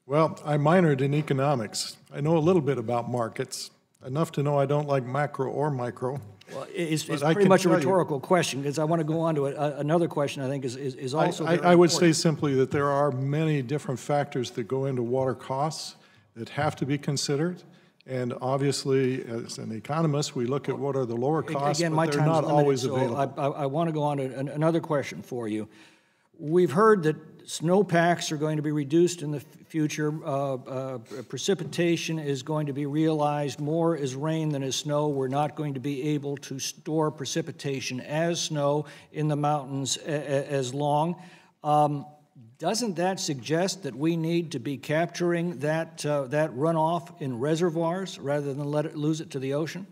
Well, I minored in economics. I know a little bit about markets. Enough to know I don't like macro or micro. Well, it's But I pretty can much a tell you- rhetorical question, because I want to go on to another question I think is also very I would say important. simply that there are many different factors that go into water costs that have to be considered. And obviously, as an economist, we look at what are the lower costs, Again, my but they're time's not limited, always so available. I want to go on to another question for you. We've heard that snowpacks are going to be reduced in the future. Precipitation is going to be realized more as rain than as snow. We're not going to be able to store precipitation as snow in the mountains as long. Doesn't that suggest that we need to be capturing that runoff in reservoirs rather than lose it to the ocean?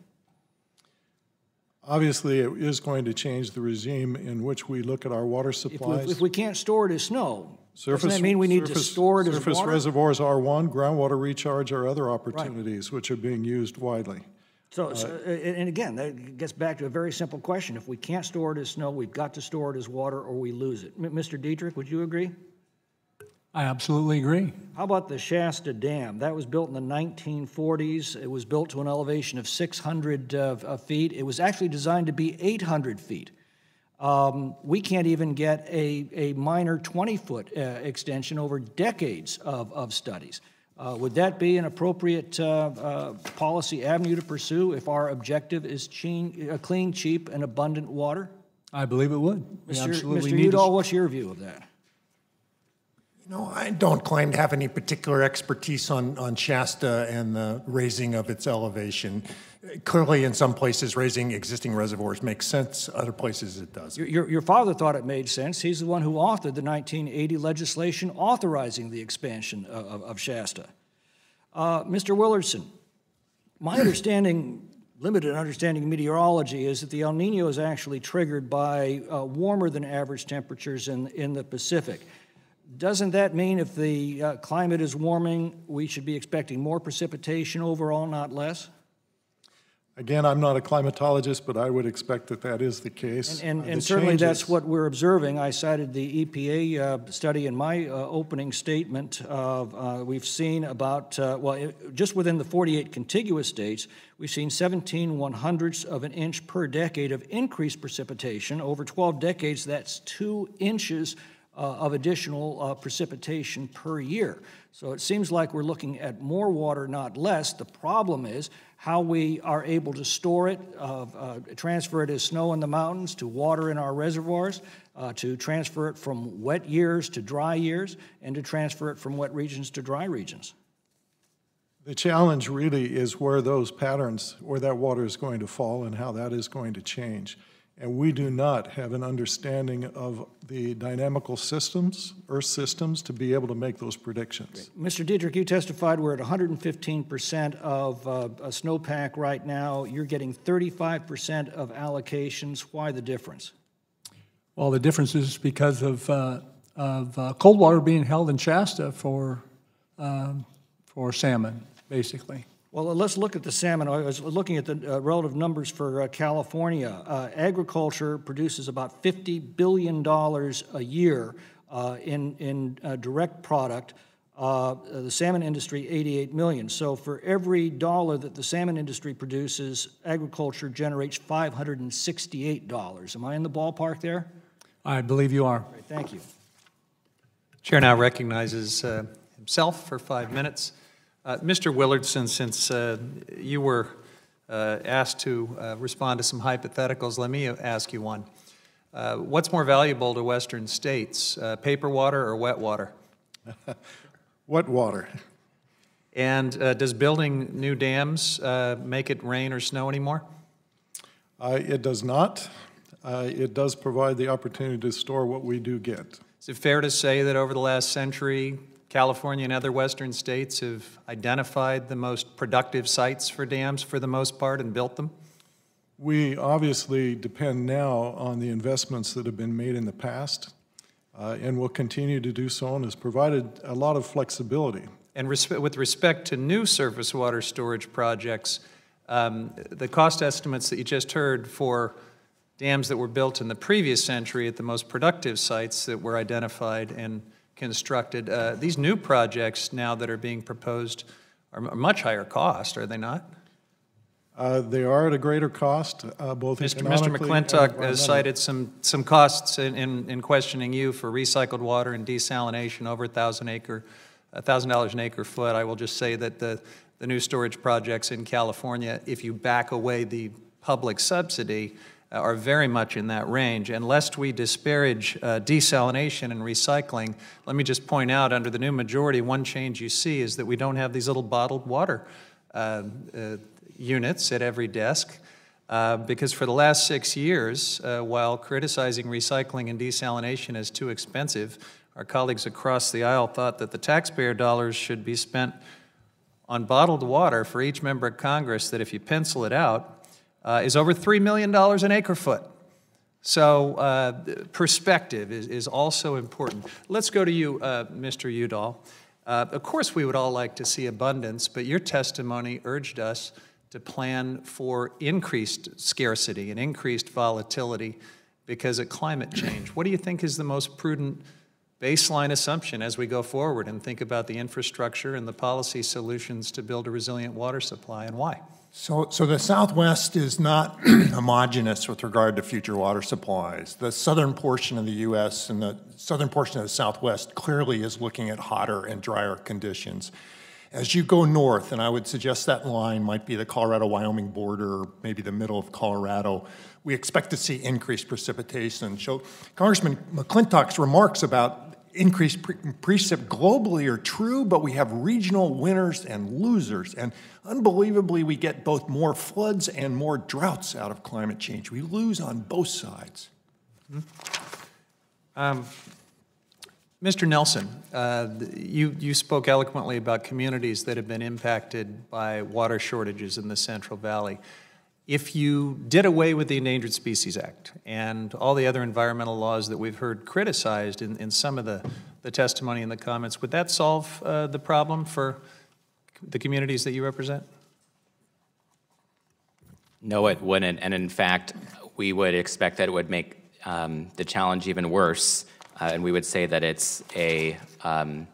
Obviously, it is going to change the regime in which we look at our water supplies. If we can't store it as snow, doesn't that mean we need to store it as Surface water? reservoirs are one, groundwater recharge are other opportunities which are being used widely. So, and again, that gets back to a very simple question. If we can't store it as snow, we've got to store it as water or we lose it. Mr. Dietrich, would you agree? I absolutely agree. How about the Shasta Dam? That was built in the 1940s. It was built to an elevation of 600 feet. It was actually designed to be 800 feet. We can't even get a minor 20-foot extension over decades of studies. Would that be an appropriate policy avenue to pursue if our objective is clean, cheap, and abundant water? I believe it would. We absolutely Mr. need to- Udall, what's your view of that? No, I don't claim to have any particular expertise on Shasta and the raising of its elevation. Clearly, in some places, raising existing reservoirs makes sense. Other places, it doesn't. Your father thought it made sense. He's the one who authored the 1980 legislation authorizing the expansion of Shasta. Mr. Willardson, my understanding, limited understanding of meteorology, is that the El Nino is actually triggered by warmer than average temperatures in the Pacific. Doesn't that mean if the climate is warming, we should be expecting more precipitation overall, not less? Again, I'm not a climatologist, but I would expect that that is the case. And certainly that's what we're observing. I cited the EPA study in my opening statement. We've seen about, just within the 48 contiguous states, we've seen 17 1/100ths of an inch per decade of increased precipitation. Over 12 decades, that's 2 inches of additional precipitation per year. So it seems like we're looking at more water, not less. The problem is how we are able to store it, transfer it as snow in the mountains to water in our reservoirs, to transfer it from wet years to dry years, and to transfer it from wet regions to dry regions. The challenge really is where those patterns, where that water is going to fall and how that is going to change. And we do not have an understanding of the dynamical systems, Earth systems, to be able to make those predictions. Mr. Dietrich, you testified we're at 115% of a snowpack right now. You're getting 35% of allocations. Why the difference? Well, the difference is because of cold water being held in Shasta for salmon, basically. Well, let's look at the salmon. I was looking at the relative numbers for California. Agriculture produces about $50 billion a year in direct product. The salmon industry, $88 million. So for every dollar that the salmon industry produces, agriculture generates $568. Am I in the ballpark there? I believe you are. All right, thank you. Chair now recognizes himself for 5 minutes. Mr. Willardson, since you were asked to respond to some hypotheticals, let me ask you one. What's more valuable to Western states, paper water or wet water? Wet water. And does building new dams make it rain or snow anymore? It does not. It does provide the opportunity to store what we do get. Is it fair to say that over the last century, California and other Western states have identified the most productive sites for dams for the most part and built them? We obviously depend now on the investments that have been made in the past and will continue to do so, and has provided a lot of flexibility. And with respect to new surface water storage projects, the cost estimates that you just heard for dams that were built in the previous century at the most productive sites that were identified and constructed, these new projects now that are being proposed are much higher cost, are they not? They are at a greater cost, both Mr. economically and McClintock has environmentally. cited some costs in questioning you for recycled water and desalination over $1,000 an acre foot. I will just say that the new storage projects in California, if you back away the public subsidy, are very much in that range. And lest we disparage desalination and recycling, let me just point out, under the new majority, one change you see is that we don't have these little bottled water units at every desk, because for the last 6 years, while criticizing recycling and desalination as too expensive, our colleagues across the aisle thought that the taxpayer dollars should be spent on bottled water for each member of Congress that, if you pencil it out, is over $3 million an acre foot. So perspective is also important. Let's go to you, Mr. Udall. Of course, we would all like to see abundance, but your testimony urged us to plan for increased scarcity and increased volatility because of climate change. What do you think is the most prudent baseline assumption as we go forward and think about the infrastructure and the policy solutions to build a resilient water supply, and why? So the Southwest is not homogeneous with regard to future water supplies. The southern portion of the U.S. and the southern portion of the Southwest clearly is looking at hotter and drier conditions. As you go north, and I would suggest that line might be the Colorado-Wyoming border, or maybe the middle of Colorado, we expect to see increased precipitation. So Congressman McClintock's remarks about increased precip globally are true, but we have regional winners and losers. And unbelievably, we get both more floods and more droughts out of climate change. We lose on both sides. Mr. Nelson, you spoke eloquently about communities that have been impacted by water shortages in the Central Valley. If you did away with the Endangered Species Act and all the other environmental laws that we've heard criticized in some of the testimony and the comments, would that solve the problem for the communities that you represent? No, it wouldn't. And in fact, we would expect that it would make the challenge even worse. And we would say that it's a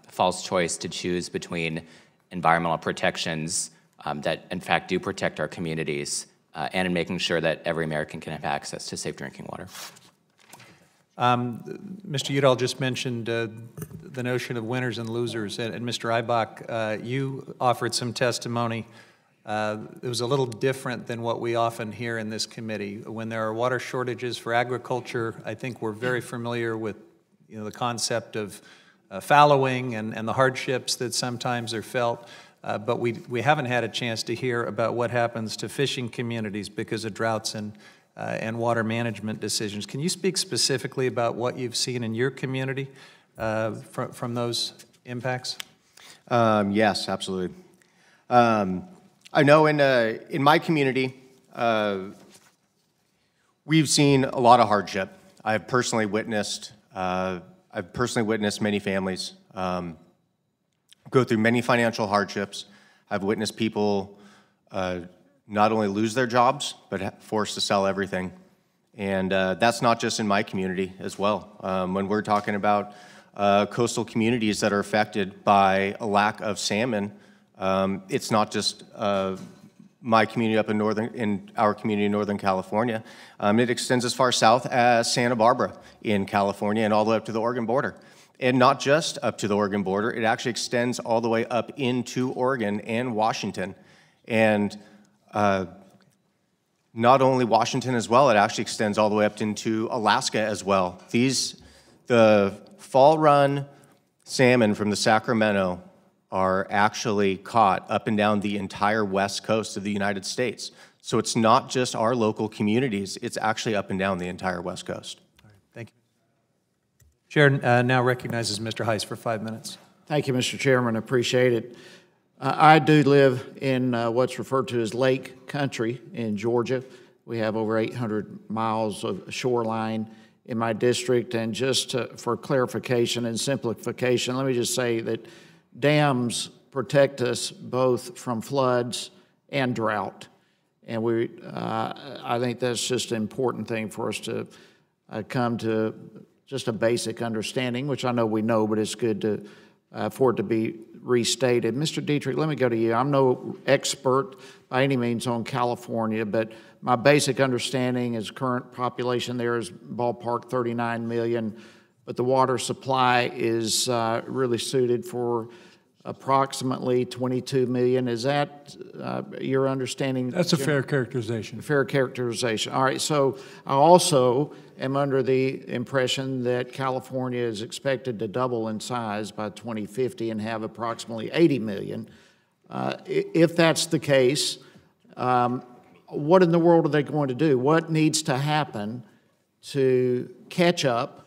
false choice to choose between environmental protections that, in fact, do protect our communities and in making sure that every American can have access to safe drinking water. Mr. Udall just mentioned the notion of winners and losers. And Mr. Eibach, you offered some testimony. It was a little different than what we often hear in this committee. When there are water shortages for agriculture, I think we're very familiar with the concept of fallowing and the hardships that sometimes are felt, but we haven't had a chance to hear about what happens to fishing communities because of droughts and water management decisions. Can you speak specifically about what you've seen in your community from those impacts? Yes, absolutely. I know in my community, we've seen a lot of hardship. I've personally witnessed many families go through many financial hardships. I've witnessed people not only lose their jobs, but forced to sell everything. And that's not just in my community as well. When we're talking about coastal communities that are affected by a lack of salmon, it's not just my community up in our community in Northern California. It extends as far south as Santa Barbara in California and all the way up to the Oregon border. And not just up to the Oregon border, it actually extends all the way up into Oregon and Washington. And not only Washington as well, it actually extends all the way up into Alaska as well. The fall run salmon from the Sacramento are actually caught up and down the entire west coast of the United States. So it's not just our local communities, it's actually up and down the entire west coast. All right, thank you. Chair now recognizes Mr. Heiss for 5 minutes. Thank you, Mr. Chairman. Appreciate it. I do live in what's referred to as lake country in Georgia. We have over 800 miles of shoreline in my district. And just for clarification and simplification, let me just say that dams protect us both from floods and drought. And I think that's just an important thing for us to come to just a basic understanding, which I know we know, but it's good to for it to be restated. Mr. Dietrich, let me go to you. I'm no expert by any means on California, but my basic understanding is current population there is ballpark 39 million, but the water supply is really suited for approximately 22 million. Is that your understanding? That's a fair characterization. Fair characterization. All right, so I also am under the impression that California is expected to double in size by 2050 and have approximately 80 million. If that's the case, what in the world are they going to do? What needs to happen to catch up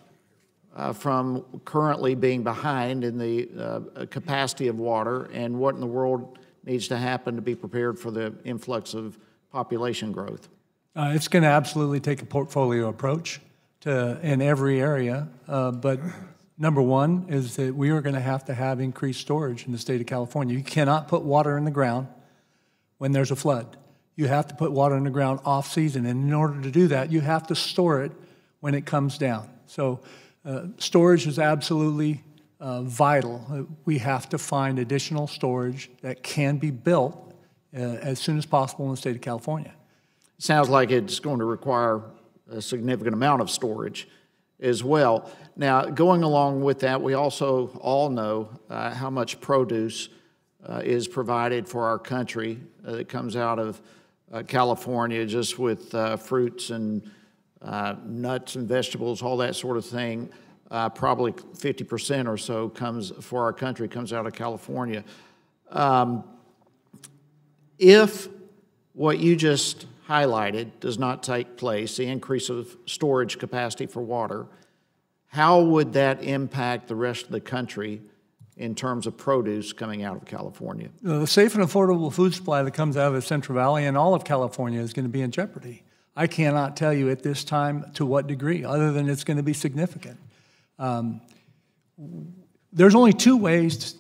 from currently being behind in the capacity of water, and what in the world needs to happen to be prepared for the influx of population growth? It's going to absolutely take a portfolio approach in every area, but number one is that we are going to have increased storage in the state of California. You cannot put water in the ground when there's a flood. You have to put water in the ground off-season, and in order to do that, you have to store it when it comes down. So storage is absolutely vital. We have to find additional storage that can be built as soon as possible in the state of California. Sounds like it's going to require a significant amount of storage as well. Now, going along with that, we also all know how much produce is provided for our country that comes out of California, just with fruits and nuts and vegetables, all that sort of thing. Probably 50% or so comes out of California. If what you just highlighted does not take place, the increase of storage capacity for water, how would that impact the rest of the country in terms of produce coming out of California? The safe and affordable food supply that comes out of the Central Valley and all of California is going to be in jeopardy. I cannot tell you at this time to what degree, other than it's going to be significant. There's only two ways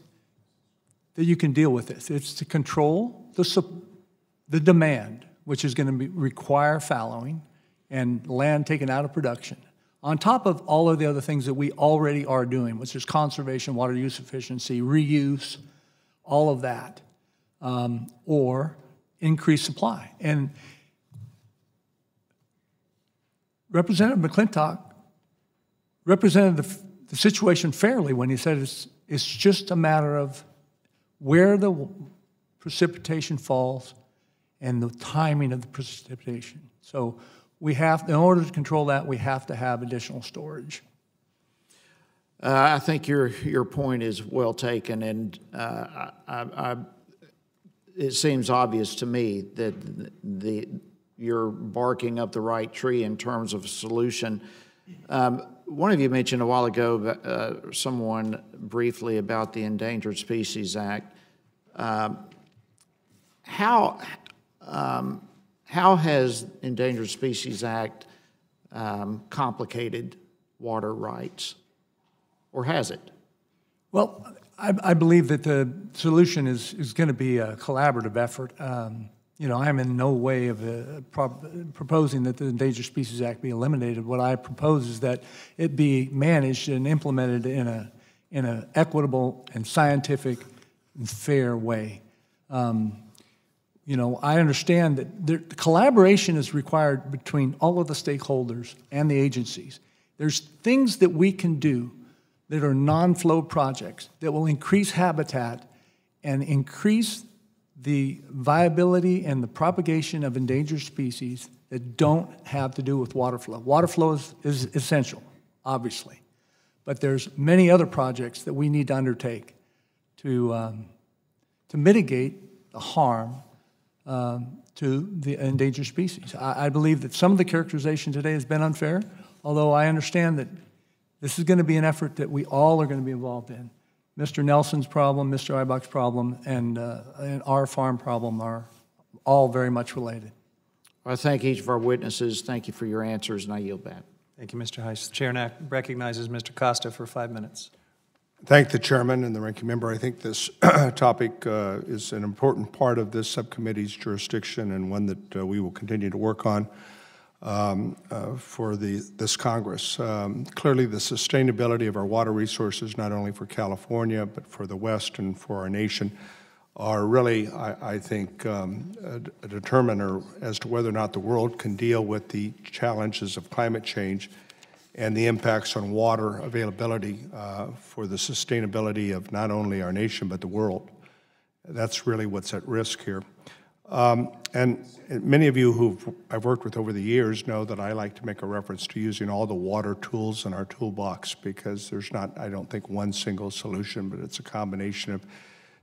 that you can deal with this. It's to control the demand, which is going to require fallowing and land taken out of production, on top of all of the other things that we already are doing, which is conservation, water use efficiency, reuse, all of that, or increased supply. And Representative McClintock represented the situation fairly when he said it's just a matter of where the precipitation falls and the timing of the precipitation. So we have, in order to control that, we have to have additional storage. I think your point is well taken, and it seems obvious to me that you're barking up the right tree in terms of a solution. One of you mentioned a while ago, someone briefly, about the Endangered Species Act. How has Endangered Species Act complicated water rights, or has it? Well, I believe that the solution is going to be a collaborative effort. You know, I'm in no way of proposing that the Endangered Species Act be eliminated. What I propose is that it be managed and implemented in an equitable and scientific and fair way. You know, I understand that the collaboration is required between all of the stakeholders and the agencies. There's things that we can do that are non-flow projects that will increase habitat and increase the viability and the propagation of endangered species that don't have to do with water flow. Water flow is essential, obviously, but there's many other projects that we need to undertake to mitigate the harm to the endangered species. I believe that some of the characterization today has been unfair, although I understand that this is going to be an effort that we all are going to be involved in. Mr. Nelson's problem, Mr. Eibach's problem, and our farm problem are all very much related. I thank each of our witnesses. Thank you for your answers, and I yield back. Thank you, Mr. Heiss. The chair now recognizes Mr. Costa for 5 minutes. Thank the chairman and the ranking member. I think this topic is an important part of this subcommittee's jurisdiction and one that we will continue to work on. for this Congress. Clearly, the sustainability of our water resources, not only for California, but for the West and for our nation, are really, I think, a determiner as to whether or not the world can deal with the challenges of climate change and the impacts on water availability for the sustainability of not only our nation, but the world. That's really what's at risk here. And many of you who I've worked with over the years know that I like to make a reference to using all the water tools in our toolbox, because there's not, I don't think, one single solution, but it's a combination of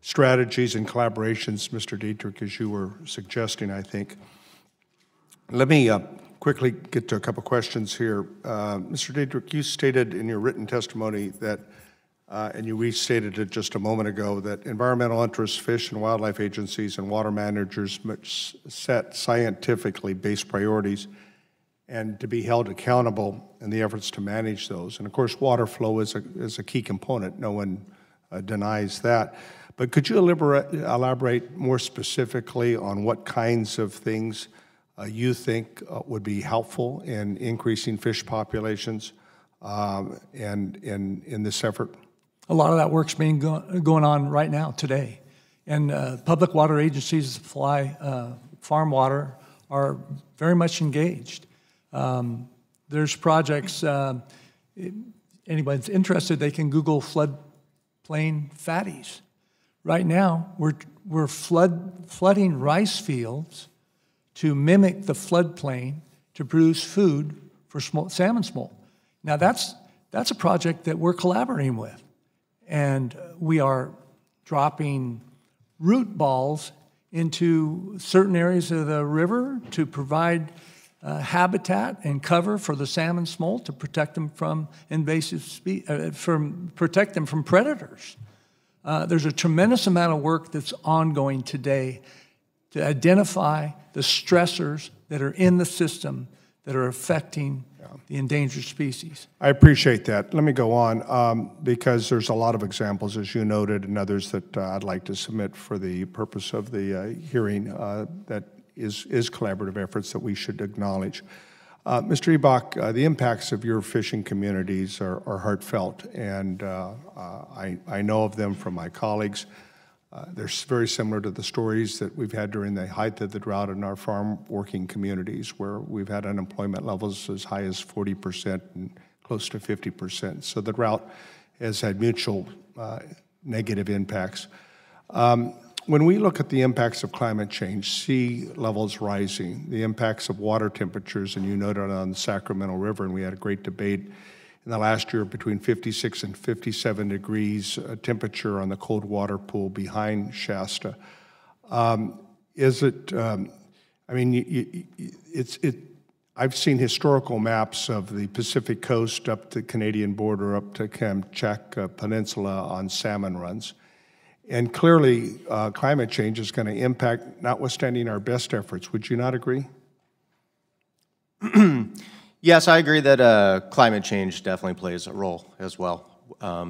strategies and collaborations, Mr. Dietrich, as you were suggesting, I think. Let me quickly get to a couple questions here. Mr. Dietrich, you stated in your written testimony that, and you restated it just a moment ago, that environmental interests, fish and wildlife agencies, and water managers must set scientifically based priorities and to be held accountable in the efforts to manage those. And of course, water flow is a key component. No one denies that. But could you elaborate more specifically on what kinds of things you think would be helpful in increasing fish populations and in this effort? A lot of that work's being going on right now, today. And public water agencies that supply farm water are very much engaged. There's projects, anybody's interested, they can Google floodplain fatties. Right now, we're flooding rice fields to mimic the floodplain to produce food for salmon smolt. Now that's a project that we're collaborating with. And we are dropping root balls into certain areas of the river to provide habitat and cover for the salmon smolt to protect them from invasive protect them from predators. There's a tremendous amount of work that's ongoing today to identify the stressors that are in the system that are affecting the endangered species. I appreciate that. Let me go on because there's a lot of examples, as you noted, and others that I'd like to submit for the purpose of the hearing that is collaborative efforts that we should acknowledge. Mr. Eibach, the impacts of your fishing communities are heartfelt, and I know of them from my colleagues. They're very similar to the stories that we've had during the height of the drought in our farm working communities, where we've had unemployment levels as high as 40% and close to 50%. So the drought has had mutual negative impacts. When we look at the impacts of climate change, sea levels rising, the impacts of water temperatures, and you noted on the Sacramento River, and we had a great debate in the last year between 56 and 57 degrees temperature on the cold water pool behind Shasta. Is it, I mean, I've seen historical maps of the Pacific coast up the Canadian border, up to Kamchatka Peninsula on salmon runs. And clearly, climate change is going to impact, notwithstanding our best efforts. Would you not agree? Yes, I agree that climate change definitely plays a role as well. I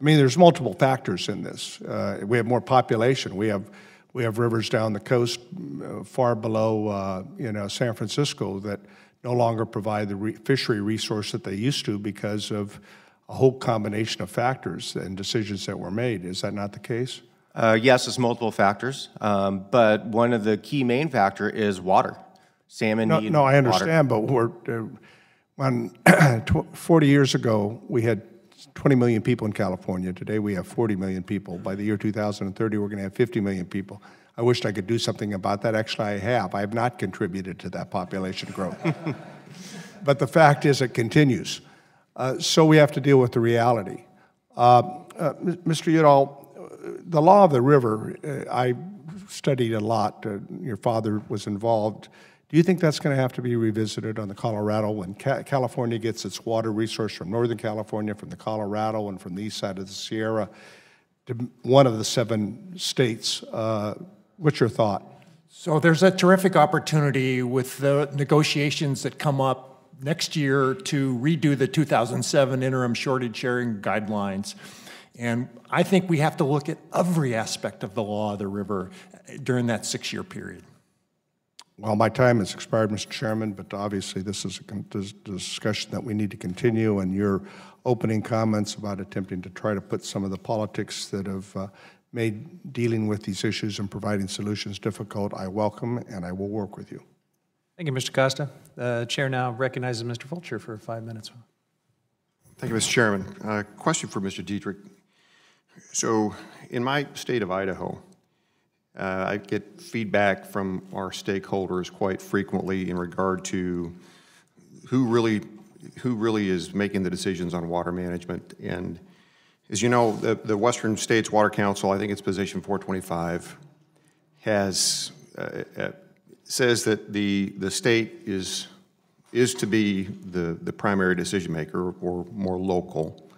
mean, there's multiple factors in this. We have more population. We have rivers down the coast far below, San Francisco that no longer provide the fishery resource that they used to because of a whole combination of factors and decisions that were made. Is that not the case? Yes, it's multiple factors, but one of the key main factor is water. Salmon need No, I water. understand, but when 40 years ago, we had 20 million people in California. Today, we have 40 million people. By the year 2030, we're going to have 50 million people. I wished I could do something about that. Actually, I have. I have not contributed to that population growth. But the fact is, it continues. So we have to deal with the reality. Mr. Udall, the law of the river, I studied a lot. Your father was involved. Do you think that's going to have to be revisited on the Colorado when California gets its water resource from Northern California, from the Colorado, and from the east side of the Sierra to one of the 7 states? What's your thought? So there's a terrific opportunity with the negotiations that come up next year to redo the 2007 interim shortage sharing guidelines. And I think we have to look at every aspect of the law of the river during that 6-year period. Well, my time has expired, Mr. Chairman, but obviously this is a discussion that we need to continue, and your opening comments about attempting to try to put some of the politics that have made dealing with these issues and providing solutions difficult, I welcome, and I will work with you. Thank you, Mr. Costa. The chair now recognizes Mr. Fulcher for 5 minutes. Thank you, Mr. Chairman. Question for Mr. Dietrich. So in my state of Idaho, I get feedback from our stakeholders quite frequently in regard to who really is making the decisions on water management. And as you know, the Western States Water Council, I think it's position 425, has says that the state is to be the primary decision maker, or more local,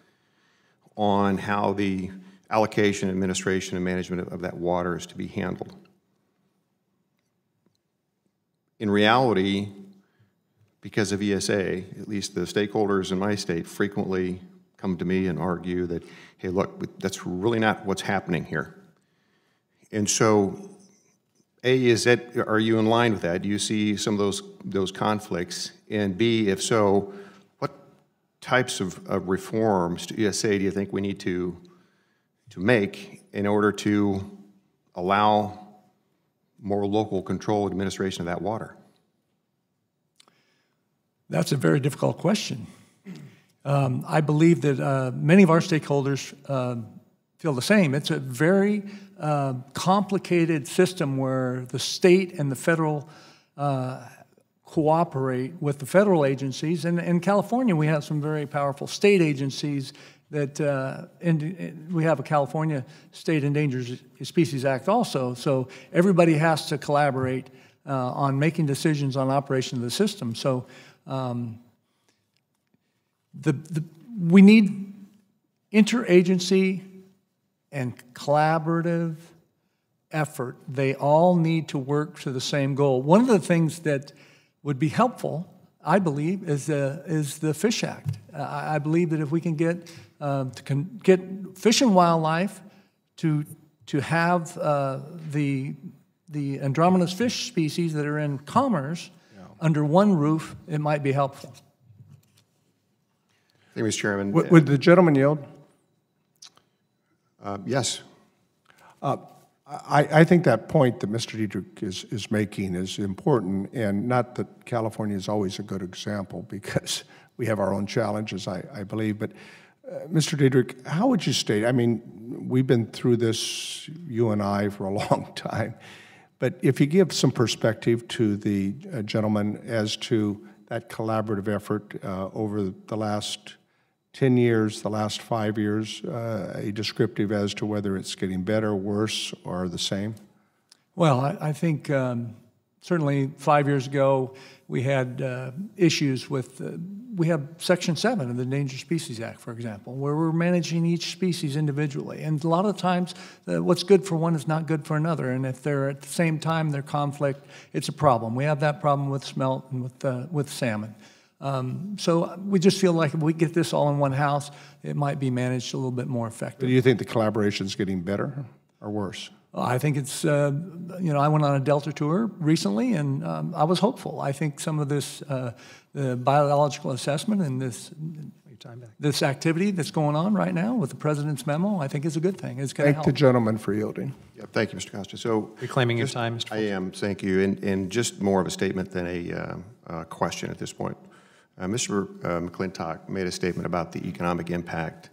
on how the allocation, administration, and management of that water is to be handled. In reality, because of ESA, at least the stakeholders in my state frequently come to me and argue that, hey, look, that's really not what's happening here. And so, A, are you in line with that? Do you see some of those conflicts? And B, if so, what types of reforms to ESA do you think we need to make in order to allow more local control and administration of that water? That's a very difficult question. I believe that many of our stakeholders feel the same. It's a very complicated system where the state and the federal cooperate with the federal agencies. And in California, we have some very powerful state agencies that we have a California State Endangered Species Act also. So everybody has to collaborate on making decisions on operation of the system. So we need interagency and collaborative effort. They all need to work to the same goal. One of the things that would be helpful, I believe, is the Fish Act. I believe that if we can get Fish and Wildlife to have the Andromeda's fish species that are in commerce under one roof, it might be helpful. Thank you, Mr. Chairman. Would the gentleman yield? Yes. I think that point that Mr. Dietrich is making is important, and not that California is always a good example, because we have our own challenges, I believe. But Mr. Dietrich, how would you state, I mean, we've been through this, you and I, for a long time, but if you give some perspective to the gentleman as to that collaborative effort over the last 10 years, the last 5 years, a descriptive as to whether it's getting better, worse, or the same? Well, I think certainly 5 years ago we had issues with, we have Section 7 of the Endangered Species Act, for example, where we're managing each species individually. And a lot of times what's good for one is not good for another. And if they're at the same time, they're conflict, it's a problem. We have that problem with smelt and with salmon. So we just feel like if we get this all in one house, it might be managed a little bit more effectively. Do you think the collaboration is getting better or worse? I think it's, you know, I went on a Delta tour recently, and I was hopeful. I think some of this the biological assessment and this activity that's going on right now with the President's memo, I think is a good thing. It's going to help. Thank the gentleman for yielding. Yeah, thank you, Mr. Costa. So reclaiming your time, Mr. I am, thank you. And just more of a statement than a question at this point. Mr. McClintock made a statement about the economic impact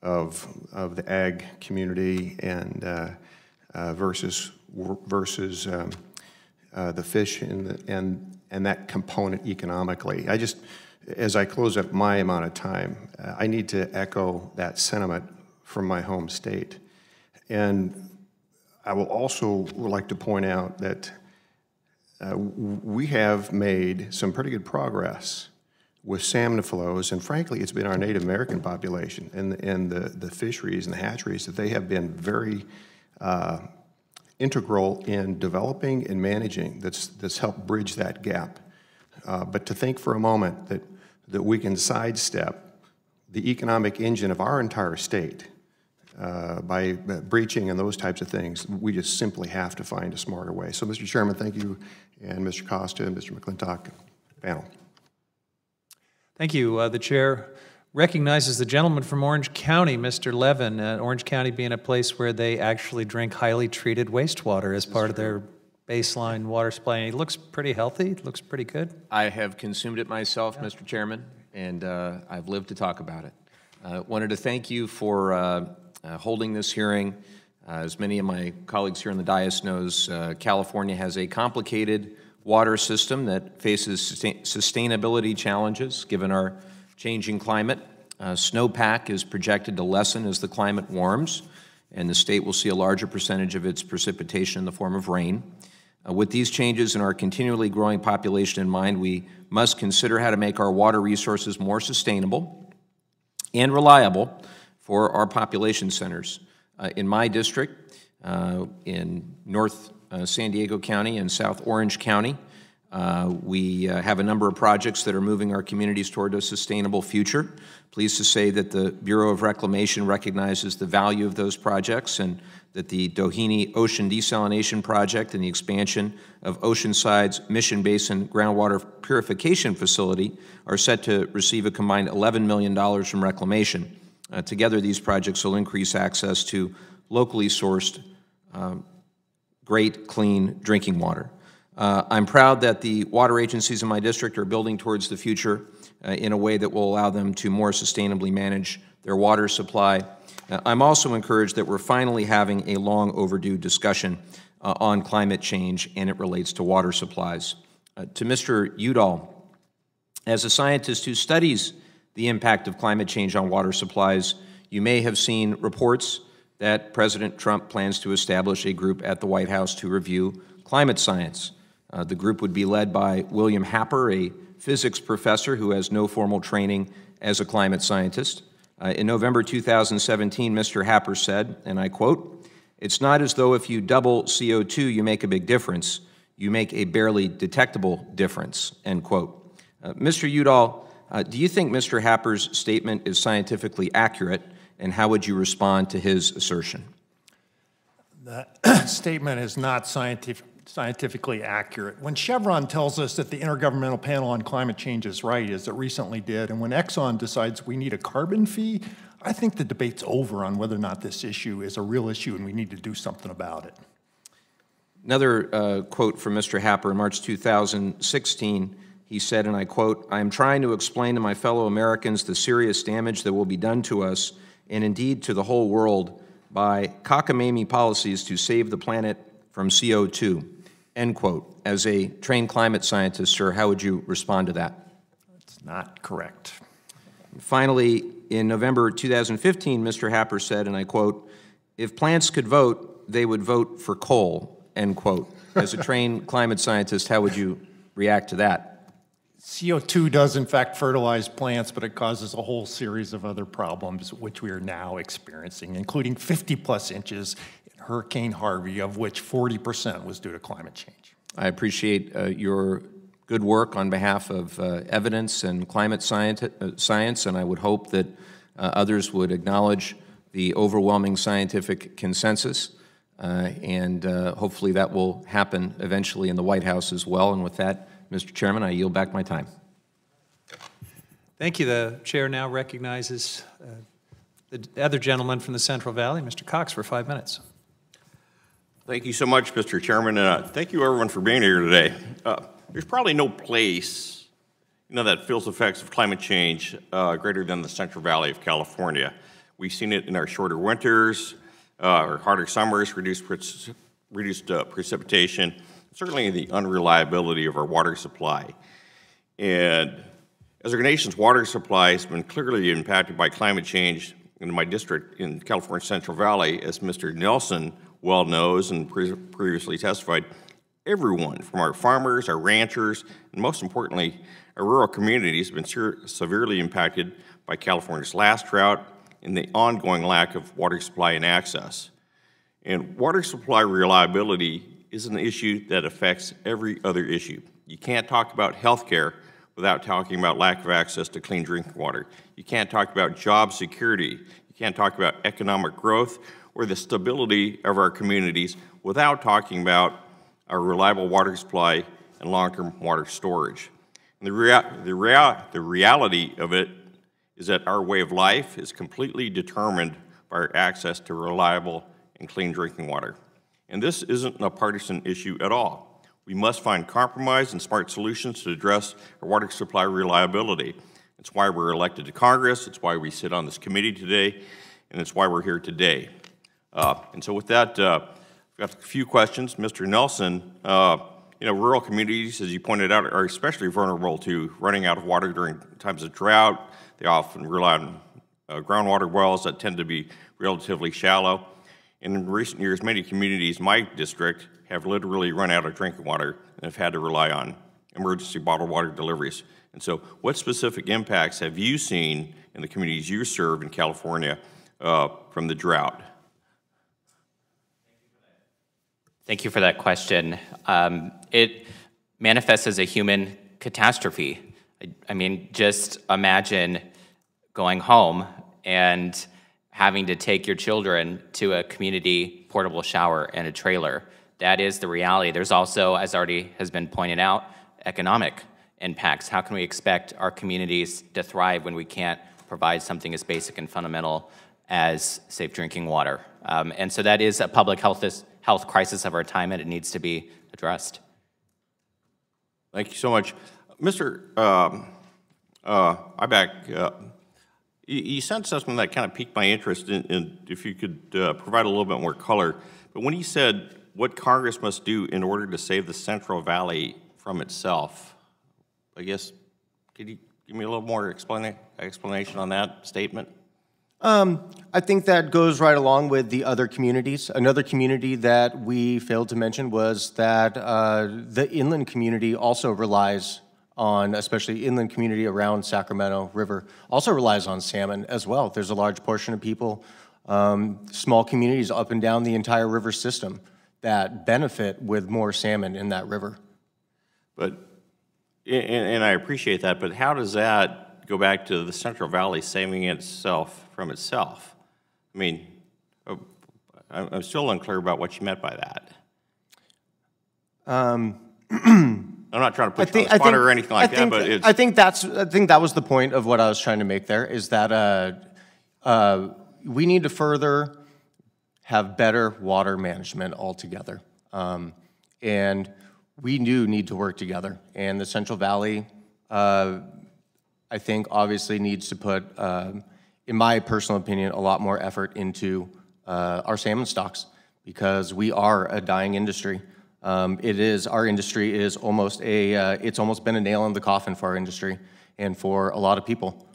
of the ag community and versus the fish and that component economically. I just, as I close up my amount of time, I need to echo that sentiment from my home state. And I will also like to point out that we have made some pretty good progress with salmon flows, and frankly, it's been our Native American population and the fisheries and the hatcheries that they have been very integral in developing and managing. That's helped bridge that gap. But to think for a moment that we can sidestep the economic engine of our entire state by breaching and those types of things. We just simply have to find a smarter way. So, Mr. Chairman, thank you, and Mr. Costa and Mr. McClintock, panel. Thank you. The chair recognizes the gentleman from Orange County, Mr. Levin. Orange County being a place where they actually drink highly treated wastewater as part of their baseline water supply. And it looks pretty healthy. It looks pretty good. I have consumed it myself, Mr. Chairman, and I've lived to talk about it. Wanted to thank you for holding this hearing. As many of my colleagues here in the dais knows, California has a complicated water system that faces sustainability challenges given our changing climate. Snowpack is projected to lessen as the climate warms, and the state will see a larger percentage of its precipitation in the form of rain. With these changes in our continually growing population in mind, we must consider how to make our water resources more sustainable and reliable for our population centers. In my district, in North San Diego County and South Orange County, we have a number of projects that are moving our communities toward a sustainable future. Pleased to say that the Bureau of Reclamation recognizes the value of those projects, and that the Doheny Ocean Desalination Project and the expansion of Oceanside's Mission Basin Groundwater Purification Facility are set to receive a combined $11 million from Reclamation. Together, these projects will increase access to locally sourced, great, clean drinking water. I'm proud that the water agencies in my district are building towards the future in a way that will allow them to more sustainably manage their water supply. I'm also encouraged that we're finally having a long overdue discussion on climate change, and it relates to water supplies. To Mr. Udall, as a scientist who studies the impact of climate change on water supplies, you may have seen reports that President Trump plans to establish a group at the White House to review climate science. The group would be led by William Happer, a physics professor who has no formal training as a climate scientist. In November 2017, Mr. Happer said, and I quote, "It's not as though if you double CO2, you make a big difference. You make a barely detectable difference," end quote. Mr. Udall, do you think Mr. Happer's statement is scientifically accurate, and how would you respond to his assertion? The statement is not scientifically accurate. When Chevron tells us that the Intergovernmental Panel on Climate Change is right, as it recently did, and when Exxon decides we need a carbon fee, I think the debate's over on whether or not this issue is a real issue and we need to do something about it. Another quote from Mr. Happer in March 2016, he said, and I quote, "I am trying to explain to my fellow Americans the serious damage that will be done to us, and indeed to the whole world, by cockamamie policies to save the planet from CO2, end quote. As a trained climate scientist, sir, how would you respond to that? That's not correct. Finally, in November 2015, Mr. Happer said, and I quote, "If plants could vote, they would vote for coal," end quote. As a trained climate scientist, how would you react to that? CO2 does in fact fertilize plants, but it causes a whole series of other problems which we are now experiencing, including 50+ inches in Hurricane Harvey, of which 40% was due to climate change. I appreciate your good work on behalf of evidence and climate science, and I would hope that others would acknowledge the overwhelming scientific consensus, and hopefully that will happen eventually in the White House as well. And with that, Mr. Chairman, I yield back my time. Thank you. The chair now recognizes the other gentleman from the Central Valley, Mr. Cox, for 5 minutes. Thank you so much, Mr. Chairman, and thank you everyone for being here today. There's probably no place, that feels the effects of climate change greater than the Central Valley of California. We've seen it in our shorter winters, our harder summers, reduced precipitation, certainly the unreliability of our water supply. And as our nation's water supply has been clearly impacted by climate change in my district in California's Central Valley, as Mr. Nelson well knows and previously testified, everyone from our farmers, our ranchers, and most importantly, our rural communities have been severely impacted by California's last drought and the ongoing lack of water supply and access. And water supply reliability is an issue that affects every other issue. You can't talk about health care without talking about lack of access to clean drinking water. You can't talk about job security. You can't talk about economic growth or the stability of our communities without talking about our reliable water supply and long-term water storage. And the reality of it is that our way of life is completely determined by our access to reliable and clean drinking water. And this isn't a partisan issue at all. We must find compromise and smart solutions to address our water supply reliability. It's why we're elected to Congress, it's why we sit on this committee today, and it's why we're here today. And so with that, we've got a few questions. Mr. Nelson, rural communities, as you pointed out, are especially vulnerable to running out of water during times of drought. They often rely on groundwater wells that tend to be relatively shallow. And in recent years, many communities in my district have literally run out of drinking water and have had to rely on emergency bottled water deliveries. And so what specific impacts have you seen in the communities you serve in California from the drought? Thank you for that question. It manifests as a human catastrophe. I mean, just imagine going home and having to take your children to a community portable shower and a trailer. That is the reality. There's also, as already has been pointed out, economic impacts. How can we expect our communities to thrive when we can't provide something as basic and fundamental as safe drinking water? And so that is a public health crisis of our time, and it needs to be addressed. Thank you so much. Mr. Eibach, you said something that kind of piqued my interest in if you could provide a little bit more color. But when he said what Congress must do in order to save the Central Valley from itself, I guess, could you give me a little more explanation on that statement? I think that goes right along with the other communities. Another community that we failed to mention was that the inland community also relies on, especially inland community around Sacramento River, also relies on salmon as well. There's a large portion of people, small communities up and down the entire river system that benefit with more salmon in that river. But, and I appreciate that, but how does that go back to the Central Valley saving itself from itself? I mean, I'm still unclear about what you meant by that. I'm not trying to put you on the spot or anything like that, but it's... I think that was the point of what I was trying to make there, is that we need to further have better water management altogether. And we do need to work together. And the Central Valley, I think, obviously needs to put, in my personal opinion, a lot more effort into our salmon stocks, because we are a dying industry. Our industry is almost it's almost been a nail in the coffin for our industry and for a lot of people.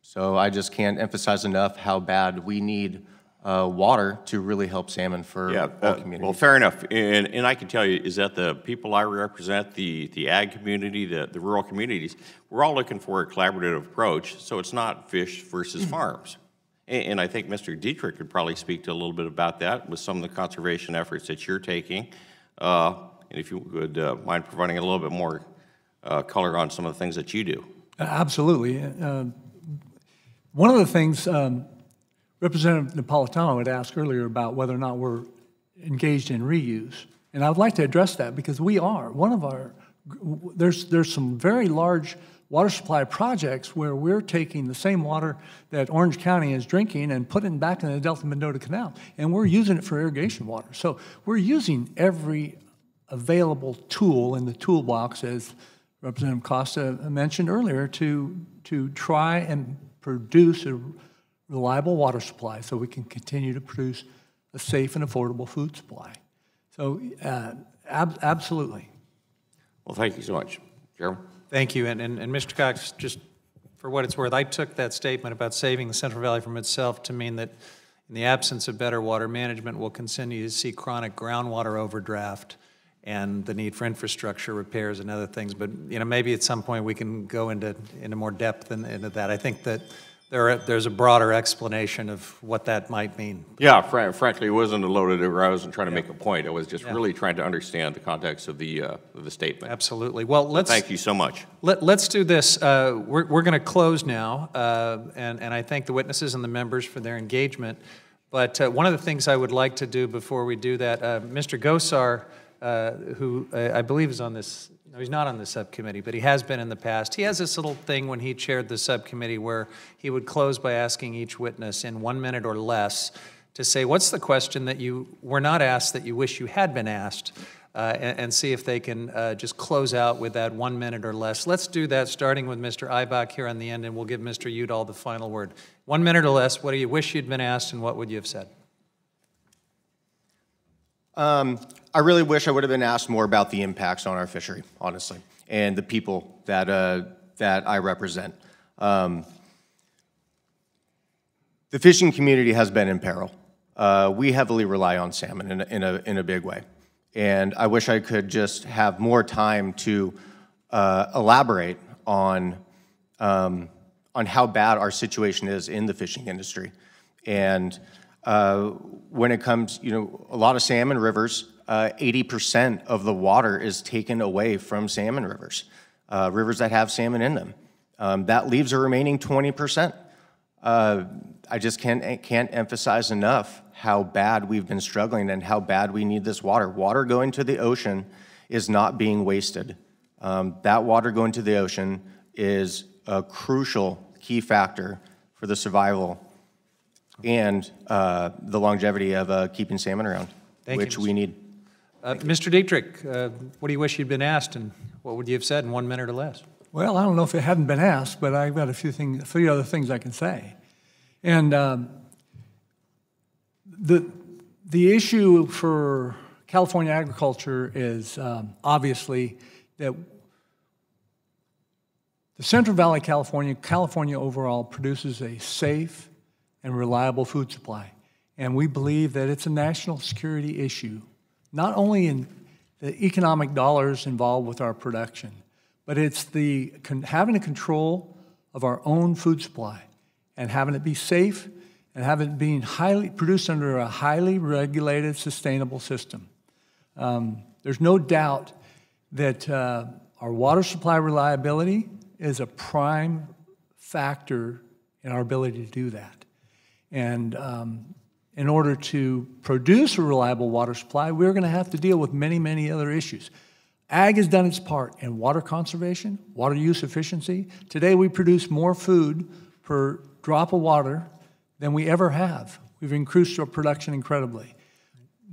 So I just can't emphasize enough how bad we need water to really help salmon for all communities. Well, fair enough. And I can tell you is that the people I represent, the ag community, the rural communities, we're all looking for a collaborative approach, so it's not fish versus farms. And I think Mr. Dietrich could probably speak to a little bit about that with some of the conservation efforts that you're taking. And if you would mind providing a little bit more color on some of the things that you do. Absolutely. One of the things Representative Napolitano had asked earlier about whether or not we're engaged in reuse. And I would like to address that because we are. There's some very large water supply projects where we're taking the same water that Orange County is drinking and putting it back in the Delta Mendota Canal, and we're using it for irrigation water. So we're using every available tool in the toolbox, as Representative Costa mentioned earlier, to try and produce a reliable water supply so we can continue to produce a safe and affordable food supply. So absolutely. Well, thank you so much. Chairman? Thank you. And Mr. Cox, just for what it's worth, I took that statement about saving the Central Valley from itself to mean that in the absence of better water management, we'll continue to see chronic groundwater overdraft and the need for infrastructure repairs and other things. But maybe at some point we can go into more depth into that. I think that there's a broader explanation of what that might mean. Yeah, frankly, it wasn't loaded, or I wasn't trying to make a point. I was just really trying to understand the context of the statement. Absolutely. Well, let's. Thank you so much. Let's do this. We're going to close now, and I thank the witnesses and the members for their engagement. But one of the things I would like to do before we do that, Mr. Gosar, who I believe is on this. No, he's not on the subcommittee, but he has been in the past. He has this little thing when he chaired the subcommittee where he would close by asking each witness in 1 minute or less to say, what's the question that you were not asked that you wish you had been asked, and see if they can just close out with that 1 minute or less. Let's do that, starting with Mr. Eibach here on the end, and we'll give Mr. Udall the final word. 1 minute or less, what do you wish you'd been asked, and what would you have said? I really wish I would have been asked more about the impacts on our fishery, honestly, and the people that that I represent. The fishing community has been in peril. We heavily rely on salmon in a big way, and I wish I could just have more time to elaborate on how bad our situation is in the fishing industry, and. When it comes, a lot of salmon rivers, 80% of the water is taken away from salmon rivers, rivers that have salmon in them. That leaves a remaining 20%. I just can't emphasize enough how bad we've been struggling and how bad we need this water. Water going to the ocean is not being wasted. That water going to the ocean is a crucial key factor for the survival and the longevity of keeping salmon around, which we need. Mr. Dietrich, what do you wish you'd been asked, and what would you have said in 1 minute or less? Well, I don't know if it hadn't been asked, but I've got three other things I can say. And the issue for California agriculture is obviously that the Central Valley, California overall produces a safe and reliable food supply. And we believe that it's a national security issue, not only in the economic dollars involved with our production, but it's the having a control of our own food supply and having it be safe and having it being produced under a highly regulated, sustainable system. There's no doubt that our water supply reliability is a prime factor in our ability to do that. And in order to produce a reliable water supply, we're going to have to deal with many, many other issues. Ag has done its part in water conservation, water use efficiency. Today we produce more food per drop of water than we ever have. We've increased our production incredibly.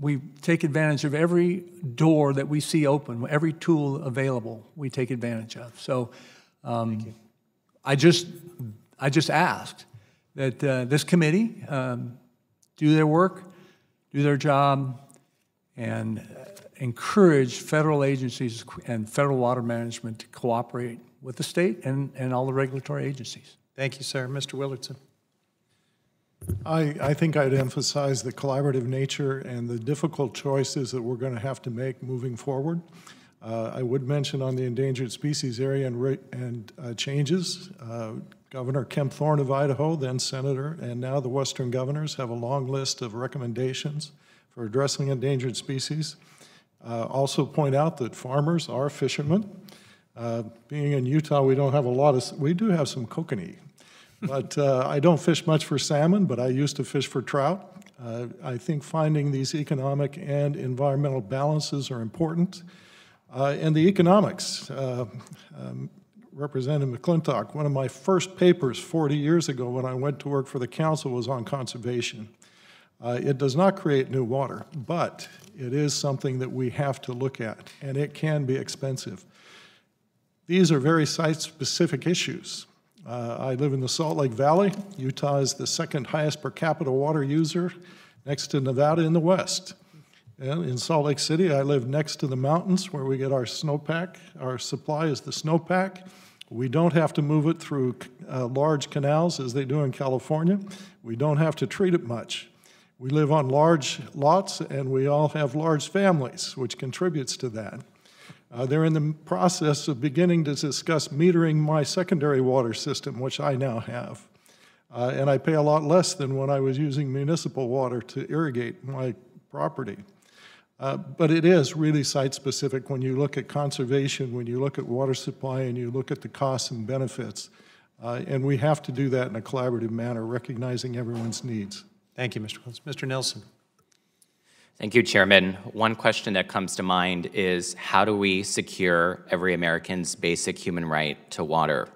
We take advantage of every door that we see open, every tool available we take advantage of. So I just asked that this committee do their work, do their job, and encourage federal agencies and federal water management to cooperate with the state and all the regulatory agencies. Thank you, sir. Mr. Willardson. I think I'd emphasize the collaborative nature and the difficult choices that we're going to have to make moving forward. I would mention on the endangered species area and changes, Governor Kemp Thorne of Idaho, then Senator, and now the Western governors have a long list of recommendations for addressing endangered species. Also point out that farmers are fishermen. Being in Utah, we don't have we do have some kokanee, but I don't fish much for salmon, but I used to fish for trout. I think finding these economic and environmental balances are important. And the economics, Representative McClintock, one of my first papers 40 years ago when I went to work for the council was on conservation. It does not create new water, but it is something that we have to look at, and it can be expensive. These are very site-specific issues. I live in the Salt Lake Valley. Utah is the second highest per capita water user, next to Nevada in the West. And in Salt Lake City, I live next to the mountains where we get our snowpack. Our supply is the snowpack. We don't have to move it through large canals as they do in California. We don't have to treat it much. We live on large lots, and we all have large families, which contributes to that. They're in the process of beginning to discuss metering my secondary water system, which I now have. and I pay a lot less than when I was using municipal water to irrigate my property. But it is really site-specific when you look at conservation, when you look at water supply, and you look at the costs and benefits. And we have to do that in a collaborative manner, recognizing everyone's needs. Thank you, Mr. Williams. Mr. Nelson. Thank you, Chairman. One question that comes to mind is, how do we secure every American's basic human right to water?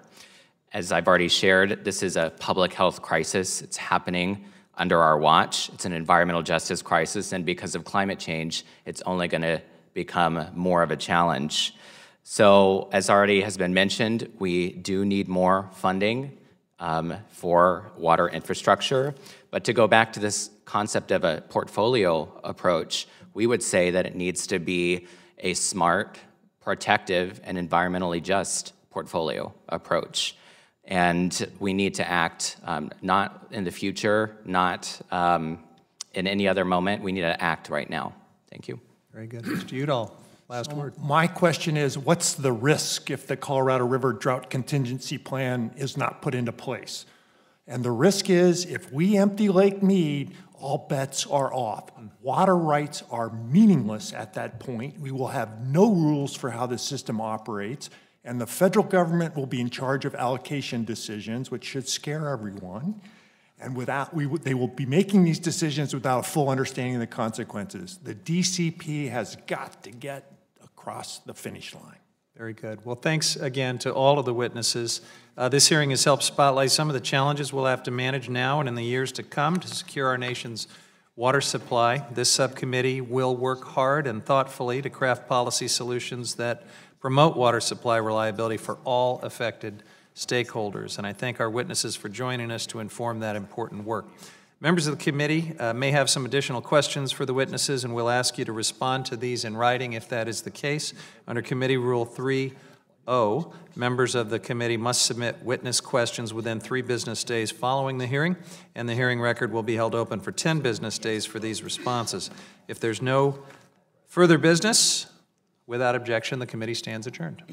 As I've already shared, this is a public health crisis. It's happening under our watch. It's an environmental justice crisis, and because of climate change, it's only going to become more of a challenge. So, as already has been mentioned, we do need more funding for water infrastructure. But to go back to this concept of a portfolio approach, we would say that it needs to be a smart, protective, and environmentally just portfolio approach. And we need to act not in the future, not in any other moment. We need to act right now. Thank you. Very good. Mr. Udall, last word. My question is, what's the risk if the Colorado River Drought Contingency Plan is not put into place? And the risk is, if we empty Lake Mead, all bets are off. Water rights are meaningless at that point. We will have no rules for how the system operates, and the federal government will be in charge of allocation decisions, which should scare everyone. And they will be making these decisions without a full understanding of the consequences. The DCP has got to get across the finish line. Very good. Well, thanks again to all of the witnesses. This hearing has helped spotlight some of the challenges we'll have to manage now and in the years to come to secure our nation's water supply. This subcommittee will work hard and thoughtfully to craft policy solutions that promote water supply reliability for all affected stakeholders. And I thank our witnesses for joining us to inform that important work. Members of the committee may have some additional questions for the witnesses, and we'll ask you to respond to these in writing if that is the case. Under Committee Rule 3.0, members of the committee must submit witness questions within 3 business days following the hearing, and the hearing record will be held open for 10 business days for these responses. If there's no further business, without objection, the committee stands adjourned.